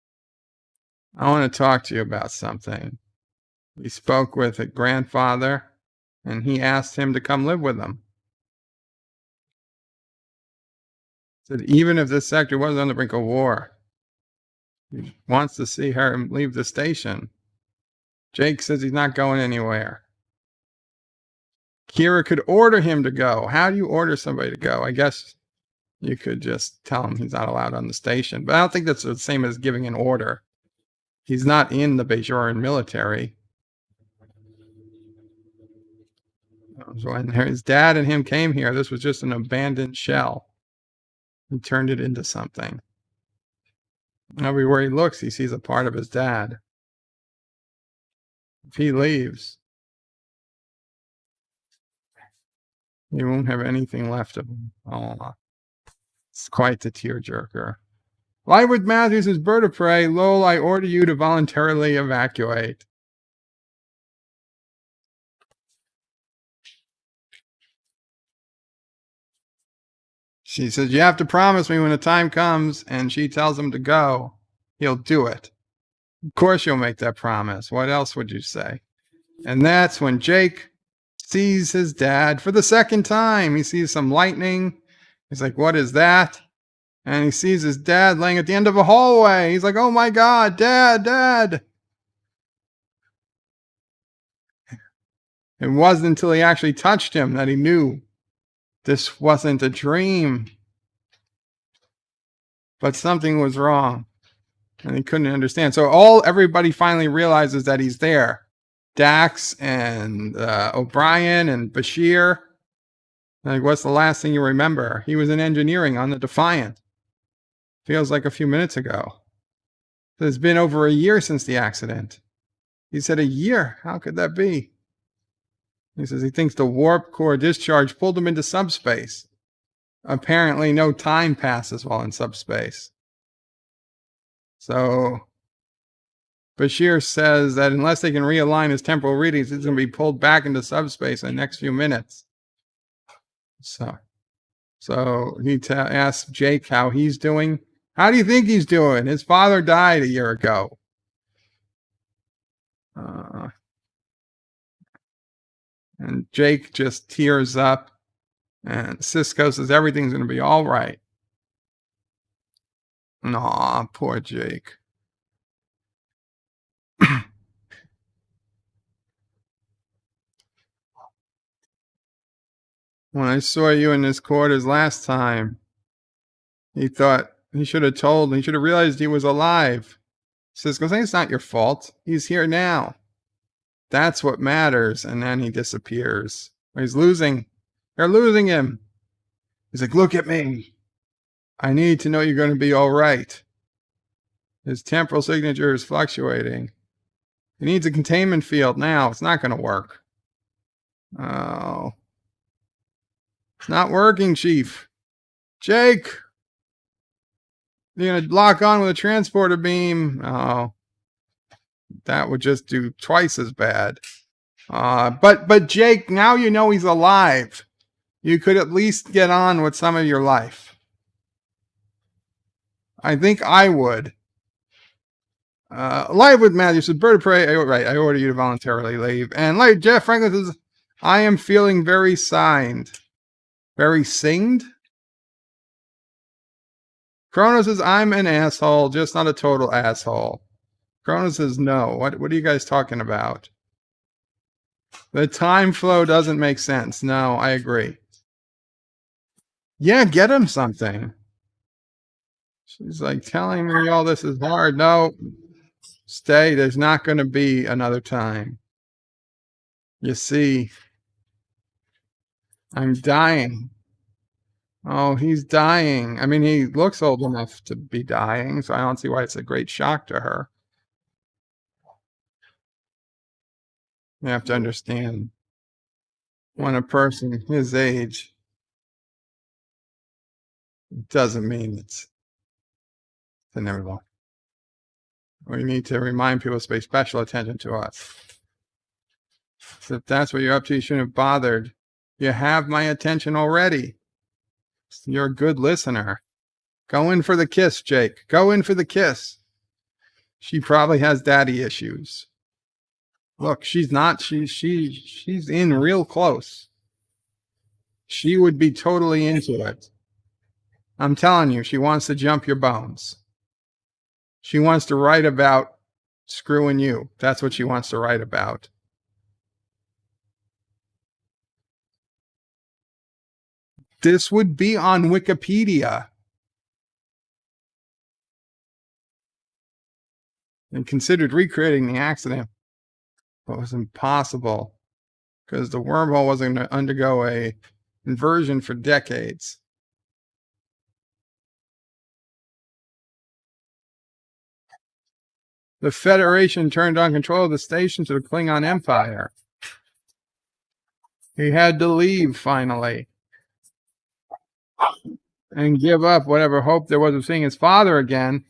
I want to talk to you about something. He spoke with a grandfather, and he asked him to come live with him. Said even if this sector was on the brink of war, he wants to see her leave the station. Jake says he's not going anywhere. Kira could order him to go. How do you order somebody to go? I guess you could just tell him he's not allowed on the station. But I don't think that's the same as giving an order. He's not in the Bajoran military. So when his dad and him came here, this was just an abandoned shell. He turned it into something. Everywhere he looks, he sees a part of his dad. If he leaves, he won't have anything left of him. Oh, it's quite the tearjerker. Lightwood Matthews is bird of prey. Lowell, I order you to voluntarily evacuate. She says, you have to promise me when the time comes, and she tells him to go, he'll do it. Of course you'll make that promise. What else would you say? And that's when Jake sees his dad for the second time. He sees some lightning. He's like, what is that? And he sees his dad laying at the end of a hallway. He's like, oh my God, Dad, Dad. It wasn't until he actually touched him that he knew this wasn't a dream. But something was wrong. And he couldn't understand. So everybody finally realizes that he's there. Dax and O'Brien and Bashir. Like, what's the last thing you remember? He was in engineering on the Defiant. Feels like a few minutes ago. It's been over a year since the accident. He said a year. How could that be? He says he thinks the warp core discharge pulled him into subspace. Apparently no time passes while in subspace. So Bashir says that unless they can realign his temporal readings, he's going to be pulled back into subspace in the next few minutes. So he asks Jake how he's doing. How do you think he's doing? His father died a year ago. And Jake just tears up. And Sisko says everything's going to be all right. Aw, poor Jake. When I saw you in his quarters last time, he thought he should have realized he was alive. Sisko says, it's not your fault. He's here now. That's what matters. And then he disappears. He's losing. They're losing him. He's like, look at me. I need to know you're going to be all right. His temporal signature is fluctuating. He needs a containment field now. It's not going to work. Oh. It's not working, Chief. Jake! You're going to lock on with a transporter beam. Oh. That would just do twice as bad. But Jake, now you know he's alive. You could at least get on with some of your life. I think I would. Lightwood Matthews says, bird of prey. Right, I order you to voluntarily leave. And like Jeff Franklin says, I am feeling very signed. Very singed? Kronos says, I'm an asshole, just not a total asshole. Kronos says, no. What are you guys talking about? The time flow doesn't make sense. No, I agree. Yeah, get him something. She's like telling me all this is hard. No, stay. There's not going to be another time. You see, I'm dying. Oh, he's dying. I mean, he looks old enough to be dying, so I don't see why it's a great shock to her. You have to understand when a person his age doesn't mean it's inevitable. We need to remind people to pay special attention to us. So if that's what you're up to, you shouldn't have bothered. You have my attention already. You're a good listener. Go in for the kiss, Jake. Go in for the kiss. She probably has daddy issues. Look, she's not. She's in real close. She would be totally into it. I'm telling you, she wants to jump your bones. She wants to write about screwing you. That's what she wants to write about. This would be on Wikipedia. And considered recreating the accident, but it was impossible because the wormhole wasn't going to undergo a inversion for decades. The Federation turned on control of the station to the Klingon Empire. He had to leave finally and give up whatever hope there was of seeing his father again.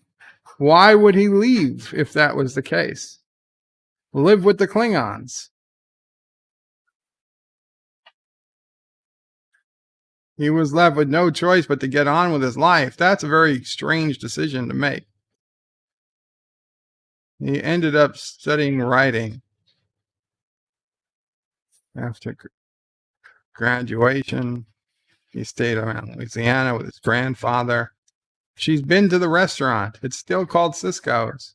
Why would he leave if that was the case? Live with the Klingons. He was left with no choice but to get on with his life. That's a very strange decision to make. He ended up studying writing after graduation. He stayed around Louisiana with his grandfather. She's been to the restaurant. It's still called Sisko's.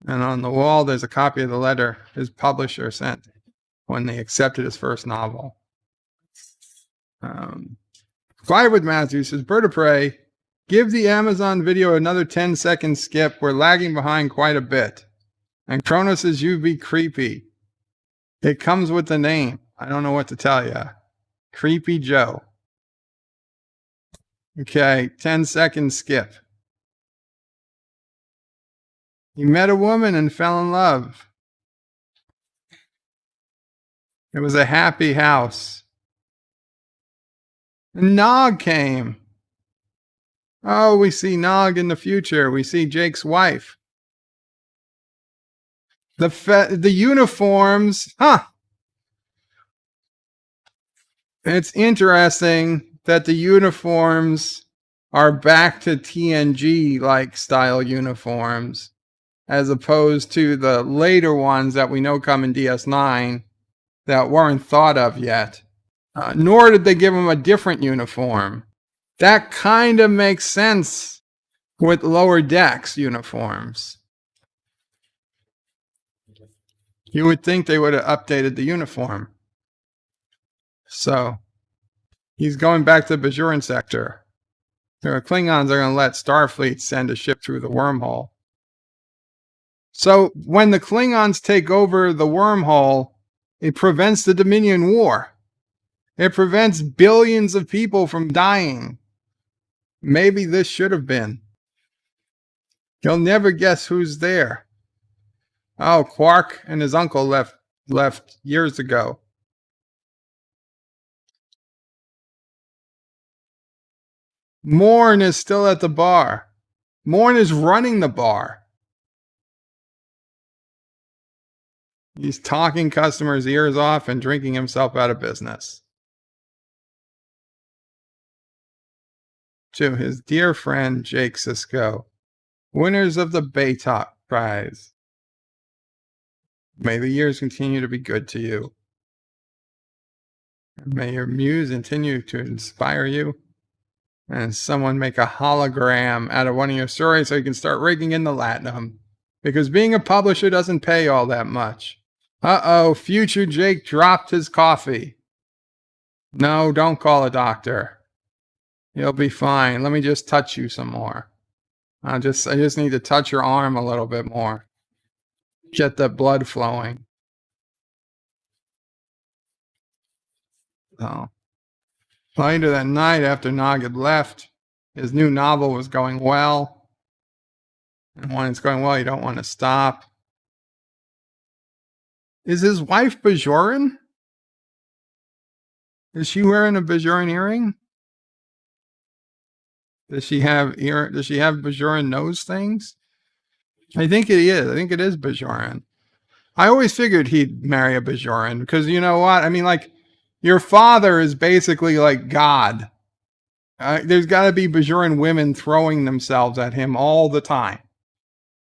And on the wall, there's a copy of the letter his publisher sent when they accepted his first novel. Firewood Matthews says, Bird of Prey, give the Amazon video another 10-second skip. We're lagging behind quite a bit. And Kronos says, you be creepy. It comes with the name. I don't know what to tell you. Creepy Joe. Okay, 10-second skip. He met a woman and fell in love. It was a happy house. And Nog came. Oh, we see Nog in the future. We see Jake's wife. The uniforms, It's interesting that the uniforms are back to TNG-like style uniforms, as opposed to the later ones that we know come in DS9 that weren't thought of yet. Nor did they give him a different uniform. That kind of makes sense with Lower Decks uniforms. You would think they would have updated the uniform. So, he's going back to the Bajoran sector. The Klingons are going to let Starfleet send a ship through the wormhole. So, when the Klingons take over the wormhole, it prevents the Dominion War. It prevents billions of people from dying. Maybe this should have been. You'll never guess who's there. Oh, Quark and his uncle left years ago. Morn is still at the bar. Morn is running the bar. He's talking customers' ears off and drinking himself out of business. To his dear friend Jake Sisko, winners of the Baytop Prize. May the years continue to be good to you. May your muse continue to inspire you. And someone make a hologram out of one of your stories so you can start raking in the latinum. Because being a publisher doesn't pay all that much. Uh-oh, future Jake dropped his coffee. No, don't call a doctor. You'll be fine. Let me just touch you some more. I just need to touch your arm a little bit more. Get the blood flowing. Oh. Later that night, after Nog had left, his new novel was going well. And when it's going well, you don't want to stop. Is his wife Bajoran? Is she wearing a Bajoran earring? Does she have ear? Does she have Bajoran nose things? I think it is. I think it is Bajoran. I always figured he'd marry a Bajoran because you know what? I mean, like, your father is basically like God. There's got to be Bajoran women throwing themselves at him all the time,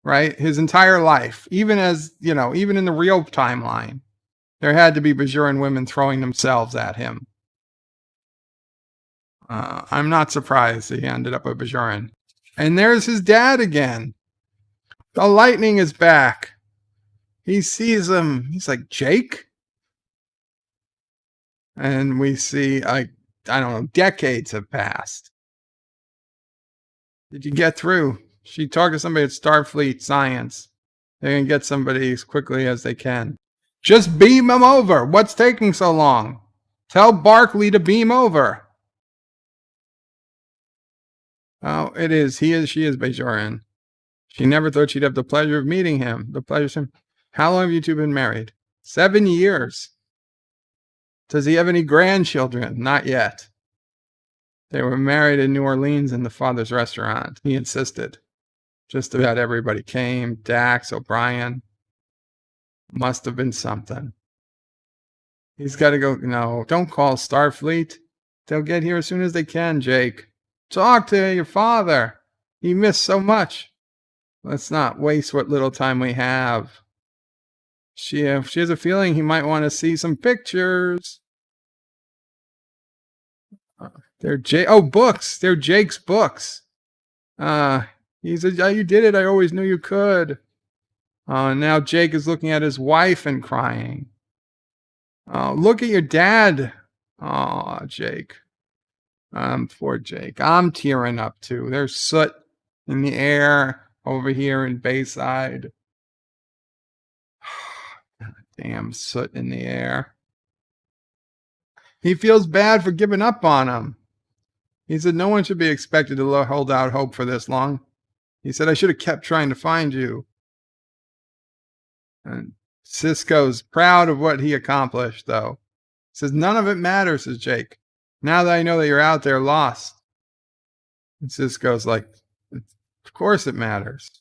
right? His entire life, even as, you know, even in the real timeline, there had to be Bajoran women throwing themselves at him. I'm not surprised he ended up a Bajoran. And there's his dad again. The lightning is back. He sees him. He's like, Jake? And we see, like, I don't know, decades have passed. Did you get through? She talked to somebody at Starfleet Science. They're going to get somebody as quickly as they can. Just beam him over. What's taking so long? Tell Barkley to beam over. Oh, it is. She is Bajoran. She never thought she'd have the pleasure of meeting him. The pleasure's him. How long have you two been married? 7 years. Does he have any grandchildren? Not yet. They were married in New Orleans in the father's restaurant. He insisted. Just about everybody came. Dax, O'Brien. Must have been something. He's got to go. No, don't call Starfleet. They'll get here as soon as they can, Jake. Talk to your father. He missed so much. Let's not waste what little time we have. She has a feeling he might want to see some pictures. Books. They're Jake's books. He said, you did it. I always knew you could. Now Jake is looking at his wife and crying. Look at your dad. Jake. Poor Jake. I'm tearing up too. There's soot in the air over here in Bayside. Damn soot in the air. He feels bad for giving up on him. He said, no one should be expected to hold out hope for this long. He said, I should have kept trying to find you. And Sisko's proud of what he accomplished, though. He says, none of it matters, says Jake. Now that I know that you're out there lost. And Sisko's like, of course it matters.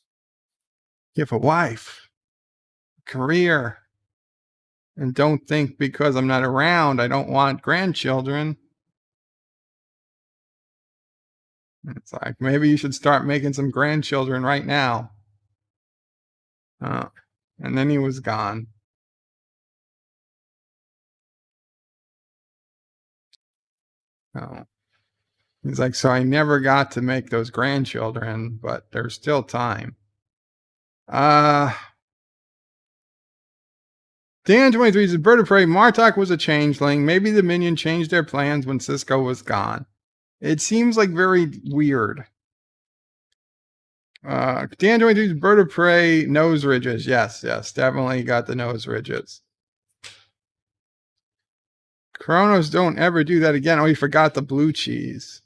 You have a wife, a career. And don't think because I'm not around, I don't want grandchildren. It's like, maybe you should start making some grandchildren right now. And then he was gone. He's like, so I never got to make those grandchildren, but there's still time. Dan 23 says, Bird of Prey, Martok was a changeling. Maybe the minion changed their plans when Sisko was gone. It seems like very weird. Dan 23 says, Bird of Prey, nose ridges. Yes, definitely got the nose ridges. Kronos, don't ever do that again. Oh, he forgot the blue cheese.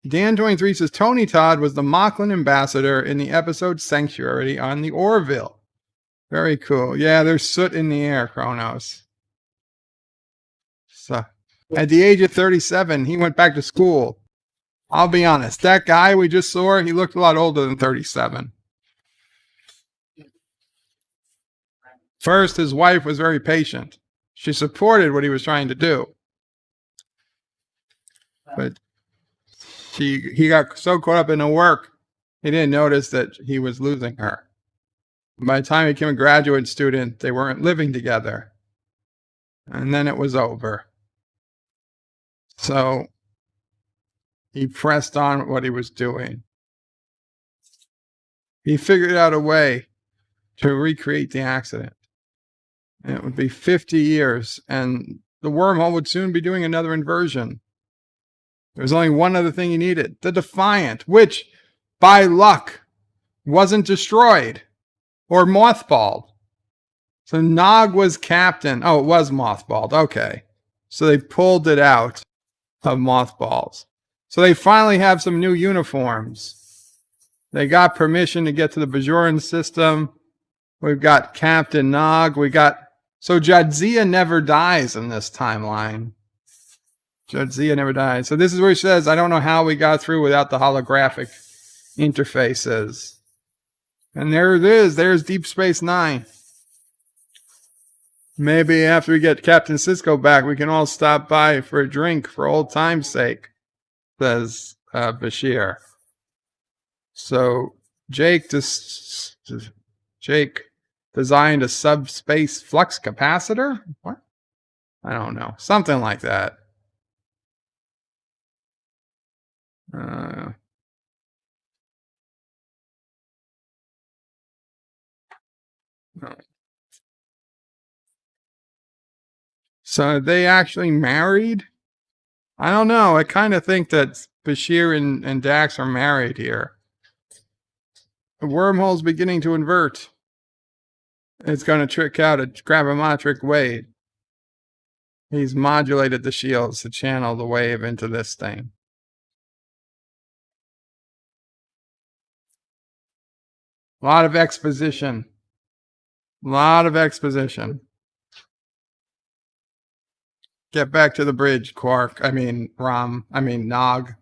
Dan 23 says, Tony Todd was the Mocklin ambassador in the episode Sanctuary on the Orville. Very cool. Yeah, there's soot in the air, Kronos. So, at the age of 37, he went back to school. I'll be honest, that guy we just saw, he looked a lot older than 37. First, his wife was very patient. She supported what he was trying to do. But he got so caught up in the work, he didn't notice that he was losing her. By the time he became a graduate student, they weren't living together. And then it was over. So he pressed on with what he was doing. He figured out a way to recreate the accident. And it would be 50 years, and the wormhole would soon be doing another inversion. There was only one other thing he needed, the Defiant, which, by luck, wasn't destroyed or mothballed. So Nog was captain. Oh, it was mothballed. Okay. So they pulled it out of mothballs. So they finally have some new uniforms. They got permission to get to the Bajoran system. We've got Captain Nog. So Jadzia never dies in this timeline. Jadzia never died. So this is where he says, I don't know how we got through without the holographic interfaces. And there it is. There's Deep Space Nine. Maybe after we get Captain Sisko back, we can all stop by for a drink for old time's sake, says Bashir. So Jake designed a subspace flux capacitor? What? I don't know. Something like that. So are they actually married? I don't know. I kind of think that Bashir and Dax are married here. The wormhole's beginning to invert. It's going to trick out a gravimetric wave. He's modulated the shields to channel the wave into this thing. A lot of exposition. Get back to the bridge, Quark. Nog.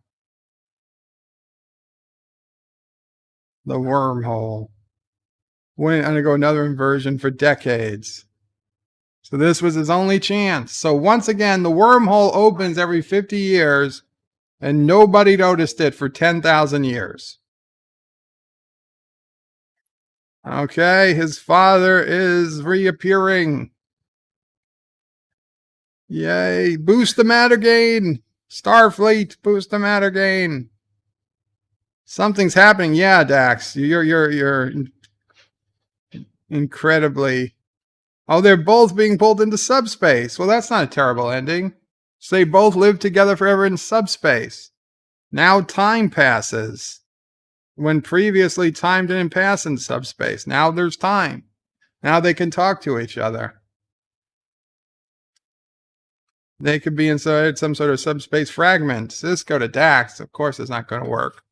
The wormhole. Went undergo another inversion for decades. So this was his only chance. So once again, the wormhole opens every 50 years, and nobody noticed it for 10,000 years. Okay, his father is reappearing. Yay, boost the matter gain. Starfleet, boost the matter gain. Something's happening. Yeah, Dax, you're incredibly... Oh, they're both being pulled into subspace. Well, that's not a terrible ending. So they both live together forever in subspace. Now time passes. When previously time didn't pass in subspace. Now there's time. Now they can talk to each other. They could be inside some sort of subspace fragment. Sisko to Dax, of course, it's not going to work.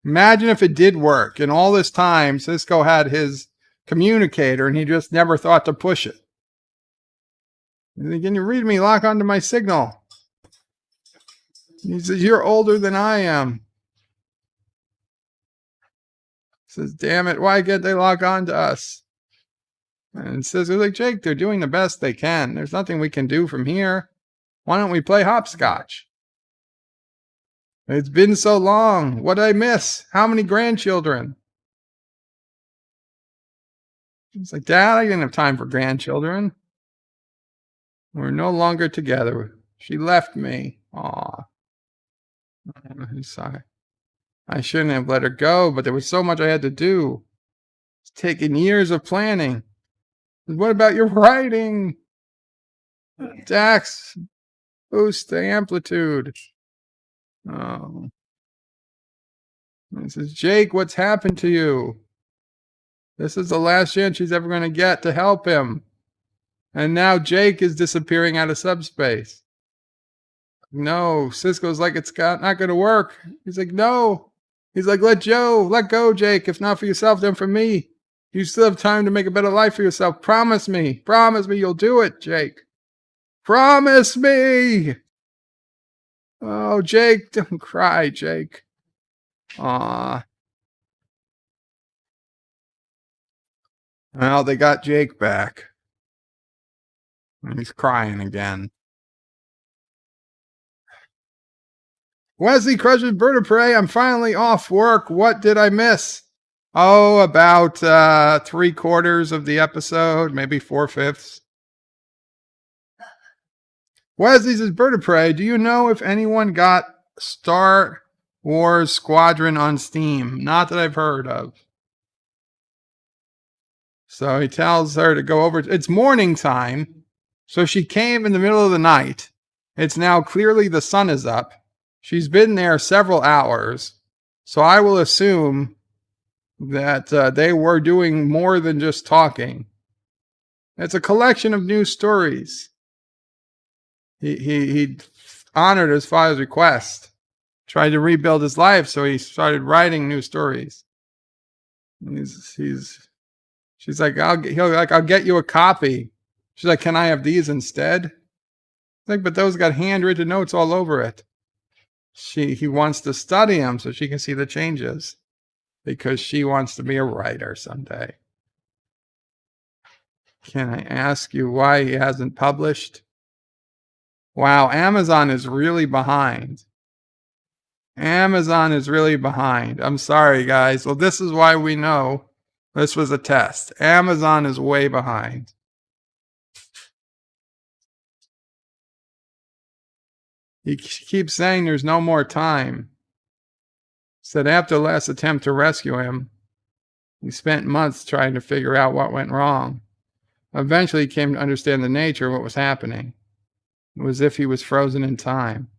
Imagine if it did work. And all this time, Sisko had his communicator and he just never thought to push it. Can you read me? Lock onto my signal. He says, you're older than I am. He says, damn it, why can't they lock on to us? And Sisko's like, Jake, they're doing the best they can. There's nothing we can do from here. Why don't we play hopscotch? It's been so long. What did I miss? How many grandchildren? He's like, Dad, I didn't have time for grandchildren. We're no longer together. She left me. Aw. He's sorry. I shouldn't have let her go, but there was so much I had to do. It's taken years of planning. What about your writing? Dax, boost the amplitude. Oh. He says, Jake, what's happened to you? This is the last chance she's ever going to get to help him. And now Jake is disappearing out of subspace. No, Sisko's like, it's not going to work. He's like, no. He's like, let go, Jake. If not for yourself, then for me. You still have time to make a better life for yourself. Promise me you'll do it, Jake. Promise me. Oh, Jake, don't cry, Jake. Aw. Well, they got Jake back. And he's crying again. Wesley crushes bird of prey. I'm finally off work. What did I miss? Oh, about 3/4 of the episode, maybe 4/5. Wesley says, bird of prey, do you know if anyone got Star Wars Squadron on Steam? Not that I've heard of. So he tells her to go over. It's morning time. So she came in the middle of the night. It's now clearly the sun is up. She's been there several hours. So I will assume that they were doing more than just talking. It's a collection of news stories. He honored his father's request, tried to rebuild his life, so he started writing new stories. She's like, I'll get you a copy. She's like, can I have these instead? Like, but those got handwritten notes all over it. He wants to study them so she can see the changes, because she wants to be a writer someday. Can I ask you why he hasn't published? Wow, Amazon is really behind. Amazon is really behind. I'm sorry, guys. Well, this is why we know this was a test. Amazon is way behind. He keeps saying there's no more time. Said after the last attempt to rescue him, he spent months trying to figure out what went wrong. Eventually, he came to understand the nature of what was happening. It was as if he was frozen in time.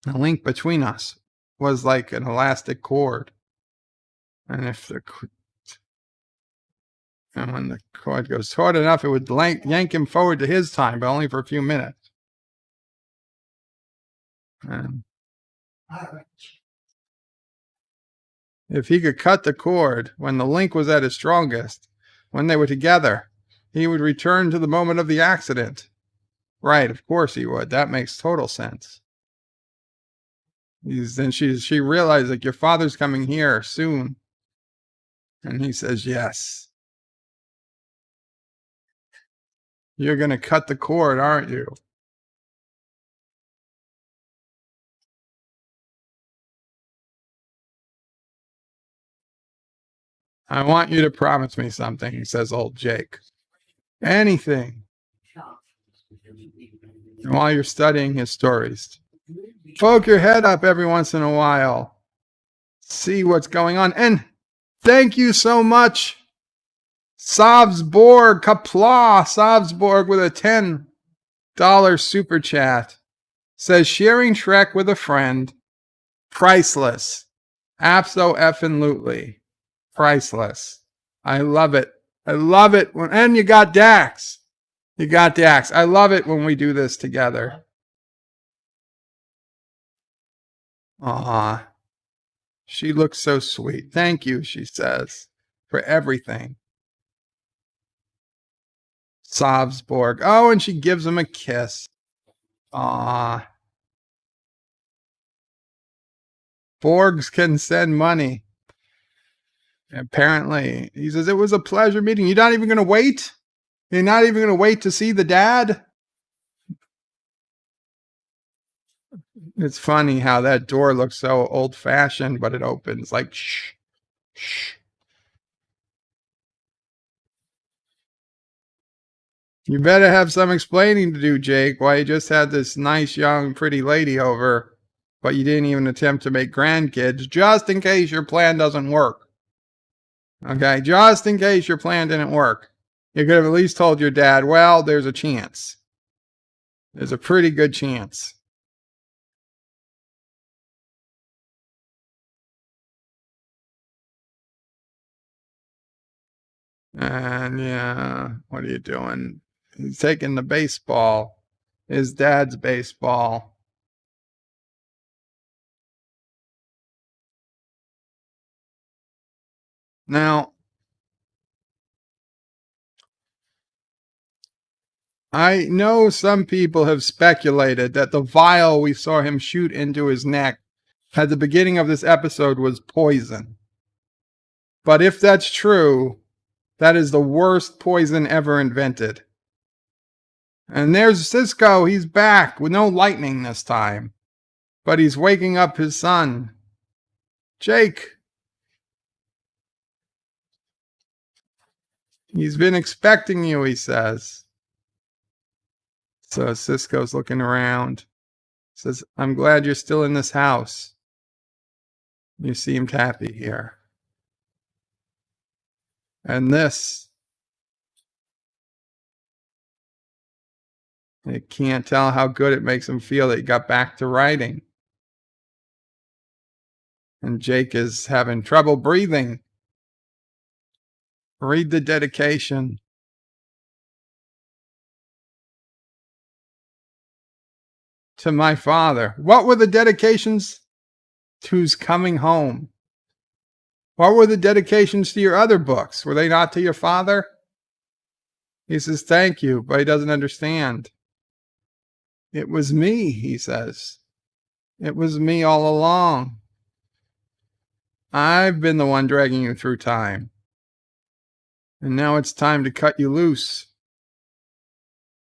The link between us was like an elastic cord. And when the cord goes taut enough, it would yank him forward to his time, but only for a few minutes. If he could cut the cord when the link was at its strongest, when they were together, he would return to the moment of the accident. Right, of course he would. That makes total sense. Then she realized, like, your father's coming here soon. And he says, yes. You're going to cut the cord, aren't you? I want you to promise me something, says old Jake. Anything. And while you're studying his stories, poke your head up every once in a while. See what's going on. And thank you so much, Savsborg, Qapla, Savsborg, with a $10 super chat. Says, sharing Shrek with a friend, priceless. Abso-effing-lutely. Priceless. I love it. I love it. And you got Dax. You got Dax. I love it when we do this together. Aw. She looks so sweet. Thank you, she says, for everything. Savsborg. Oh, and she gives him a kiss. Aw. Borgs can send money. Apparently. He says, it was a pleasure meeting. You're not even going to wait? You're not even going to wait to see the dad? It's funny how that door looks so old-fashioned, but it opens like shh, shh. You better have some explaining to do, Jake, why you just had this nice, young, pretty lady over, but you didn't even attempt to make grandkids, just in case your plan doesn't work. Okay, just in case your plan didn't work. You could have at least told your dad, well, there's a chance. There's a pretty good chance. And yeah, what are you doing? He's taking the baseball. His dad's baseball. Now, I know some people have speculated that the vial we saw him shoot into his neck at the beginning of this episode was poison. But if that's true, that is the worst poison ever invented. And there's Sisko. He's back with no lightning this time. But he's waking up his son. Jake. He's been expecting you, he says. So Sisko's looking around. Says, I'm glad you're still in this house. You seemed happy here. And this. You can't tell how good it makes him feel that he got back to writing. And Jake is having trouble breathing. Read the dedication. To my father. What were the dedications? To's coming home. What were the dedications to your other books? Were they not to your father? He says, thank you, but he doesn't understand. It was me, he says. It was me all along. I've been the one dragging you through time. And now it's time to cut you loose.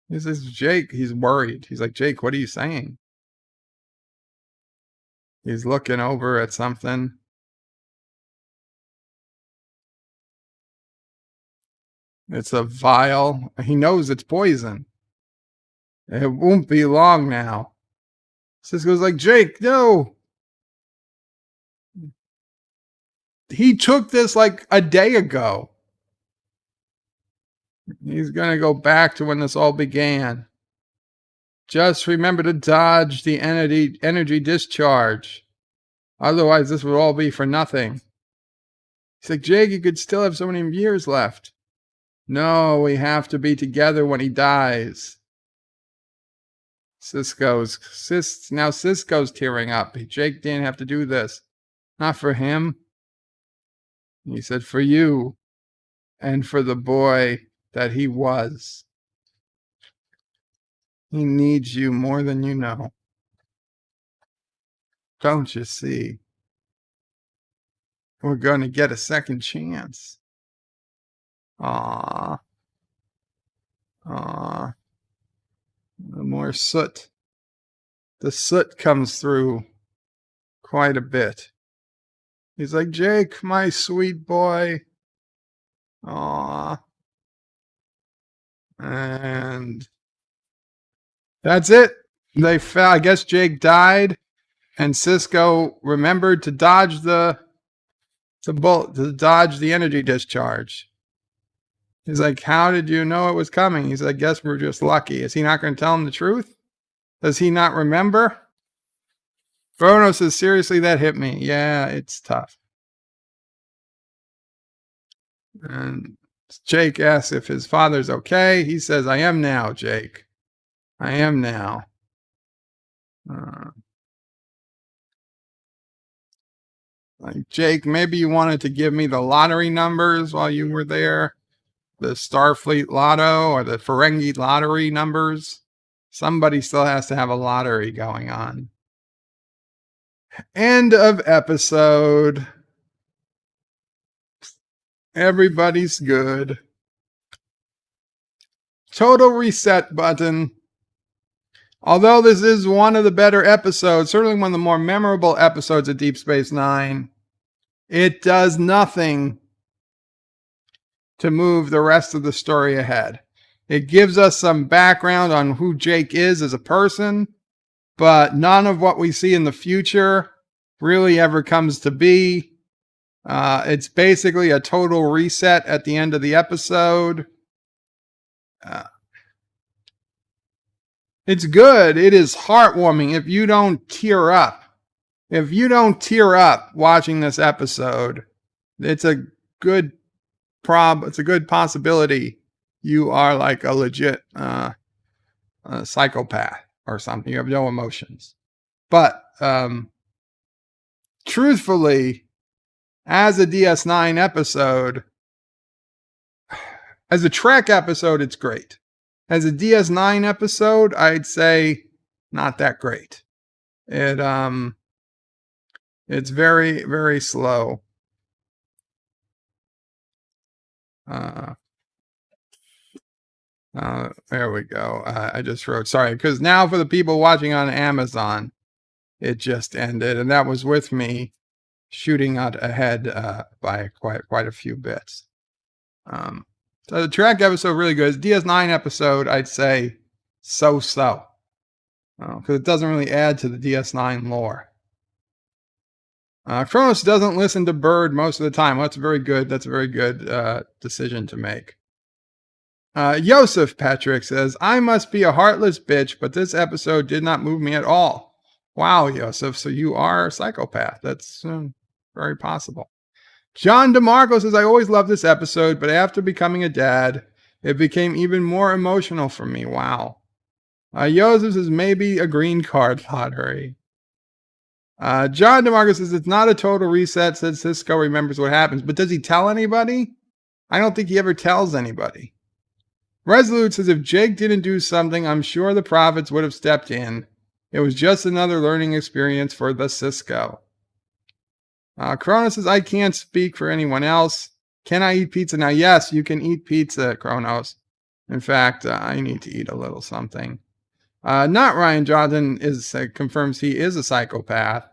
He says, Jake, he's worried. He's like, Jake, what are you saying? He's looking over at something. It's a vial. He knows it's poison. It won't be long now. Sisko's like, Jake, no. He took this like a day ago. He's going to go back to when this all began. Just remember to dodge the energy discharge. Otherwise, this would all be for nothing. He's like, Jake, you could still have so many years left. No, we have to be together when he dies. Now Sisko's tearing up. Jake didn't have to do this. Not for him. He said, for you. And for the boy that he was. He needs you more than you know. Don't you see? We're going to get a second chance. Aww. Aww. The more soot. The soot comes through quite a bit. He's like, Jake, my sweet boy. Aww. And that's it. They fell. I guess Jake died, and Sisko remembered to dodge the energy discharge. He's like, how did you know it was coming? He's like, I guess we're just lucky. Is he not going to tell him the truth? Does he not remember? Frodo says, seriously, that hit me. Yeah, it's tough. And Jake asks if his father's okay. He says, I am now, Jake. I am now. Like, Jake, maybe you wanted to give me the lottery numbers while you were there. The Starfleet Lotto or the Ferengi lottery numbers. Somebody still has to have a lottery going on. End of episode. Everybody's good. Total reset button. Although this is one of the better episodes, certainly one of the more memorable episodes of Deep Space Nine, it does nothing to move the rest of the story ahead. It gives us some background on who Jake is as a person, but none of what we see in the future really ever comes to be. It's basically a total reset at the end of the episode. It's good. It is heartwarming if you don't tear up. If you don't tear up watching this episode, it's a good possibility you are like a legit psychopath or something. You have no emotions. But truthfully, as a DS9 episode, as a Trek episode, it's great. As a DS9 episode, I'd say not that great. It's very, very slow. There we go. I just wrote, sorry, because now for the people watching on Amazon, it just ended, and that was with me shooting out ahead by quite a few bits. So the Trek episode really good. DS9 episode, I'd say so-so. Because it doesn't really add to the DS9 lore. Kronos doesn't listen to Bird most of the time. Well, that's very good. That's a very good decision to make. Yosef Patrick says, I must be a heartless bitch, but this episode did not move me at all. Wow, Yosef, so you are a psychopath. That's very possible. John DeMarco says, I always loved this episode, but after becoming a dad, it became even more emotional for me. Wow. Yosef says, maybe a green card lottery. John DeMarco says, it's not a total reset, says Sisko remembers what happens. But does he tell anybody? I don't think he ever tells anybody. Resolute says if Jake didn't do something, I'm sure the prophets would have stepped in. It was just another learning experience for the Sisko. Kronos says, I can't speak for anyone else. Can I eat pizza now? Yes, you can eat pizza, Kronos. In fact, I need to eat a little something. Not Ryan Johnson confirms he is a psychopath.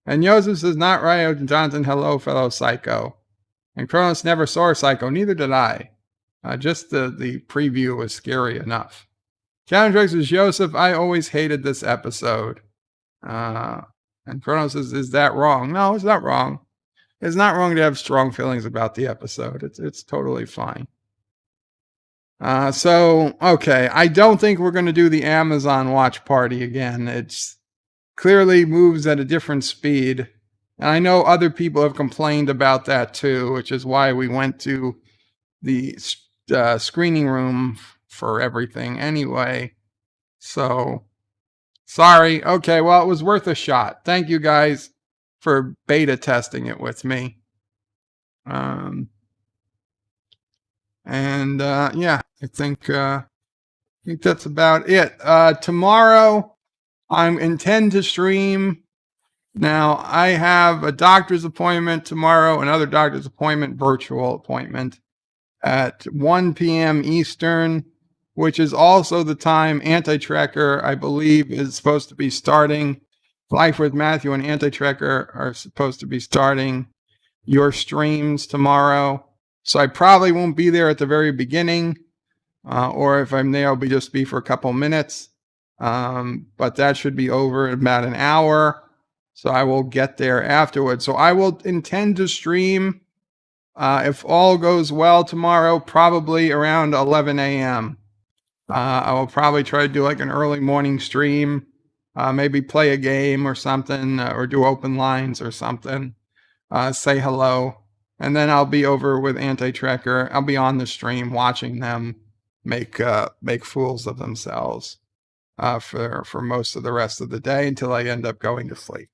And Joseph says, not Ryan Johnson, hello, fellow psycho. And Kronos never saw a psycho, neither did I. Just the preview was scary enough. Captain Drake says, Joseph, I always hated this episode. And Kronos says, is that wrong? No, it's not wrong. It's not wrong to have strong feelings about the episode. It's totally fine. Okay, I don't think we're going to do the Amazon watch party again. It's clearly moves at a different speed. And I know other people have complained about that too, which is why we went to the screening room for everything anyway. So, sorry. Okay, well, it was worth a shot. Thank you guys for beta testing it with me. Yeah, I think that's about it. Tomorrow, I intend to stream. Now, I have a doctor's appointment tomorrow, another doctor's appointment, virtual appointment at 1 p.m. Eastern, which is also the time Anti-Trekker, I believe, is supposed to be starting. Life with Matthew and Anti-Trekker are supposed to be starting your streams tomorrow. So I probably won't be there at the very beginning, or if I'm there, I'll just be for a couple minutes. But that should be over in about an hour. So I will get there afterwards. So I will intend to stream, if all goes well tomorrow, probably around 11 a.m. I will probably try to do like an early morning stream, maybe play a game or something, or do open lines or something, say hello. And then I'll be over with Anti-Trekker. I'll be on the stream watching them make fools of themselves for most of the rest of the day until I end up going to sleep.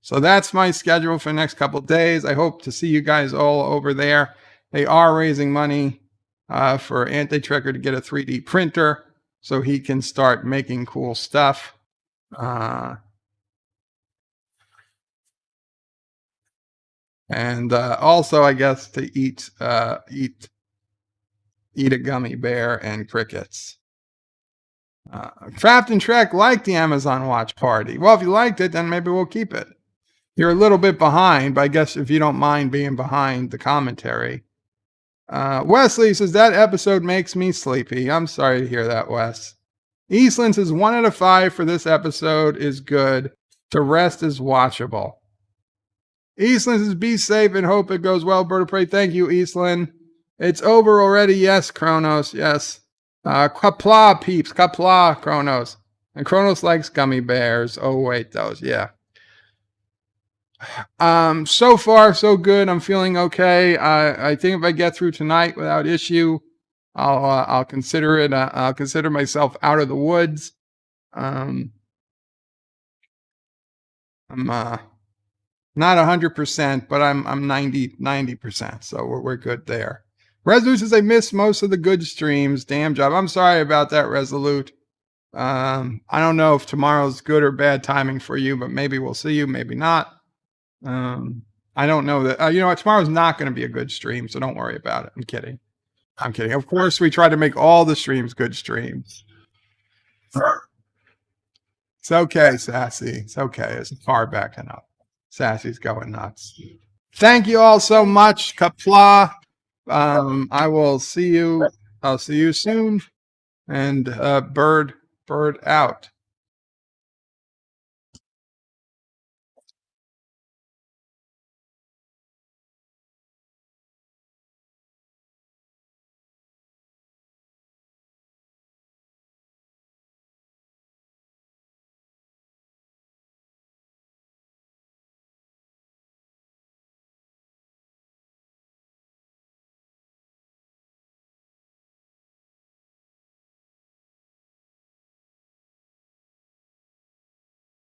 So that's my schedule for the next couple of days. I hope to see you guys all over there. They are raising money for Anti-Trekker to get a 3D printer so he can start making cool stuff. And also, I guess, to eat a gummy bear and crickets. Captain Trek liked the Amazon watch party. Well, if you liked it, then maybe we'll keep it. You're a little bit behind, but I guess if you don't mind being behind the commentary. Wesley says, that episode makes me sleepy. I'm sorry to hear that, Wes. Eastland says, 1 out of 5 for this episode is good. The rest is watchable. Eastland says, be safe and hope it goes well, Bird of Prey. Thank you, Eastland. It's over already. Yes, Kronos. Yes. Qapla, peeps. Qapla, Kronos. And Kronos likes gummy bears. Oh, wait, those. Yeah. So far, so good. I'm feeling okay. I think if I get through tonight without issue, I'll consider it. I'll consider myself out of the woods. I'm not 100%, but I'm 90%. So we're good there. Resolute says I missed most of the good streams. Damn job. I'm sorry about that, Resolute. I don't know if tomorrow's good or bad timing for you, but maybe we'll see you, maybe not. I don't know that. You know what? Tomorrow's not going to be a good stream, so don't worry about it. I'm kidding. Of course, we try to make all the streams good streams. It's okay, Sassy. It's okay. It's far back enough. Sassy's going nuts. Thank you all so much, Qapla. I will see you. I'll see you soon. And Bird out.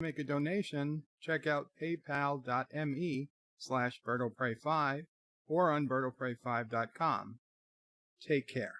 Make a donation, check out paypal.me/BirdoPrey5 or on BirdoPrey5.com. Take care.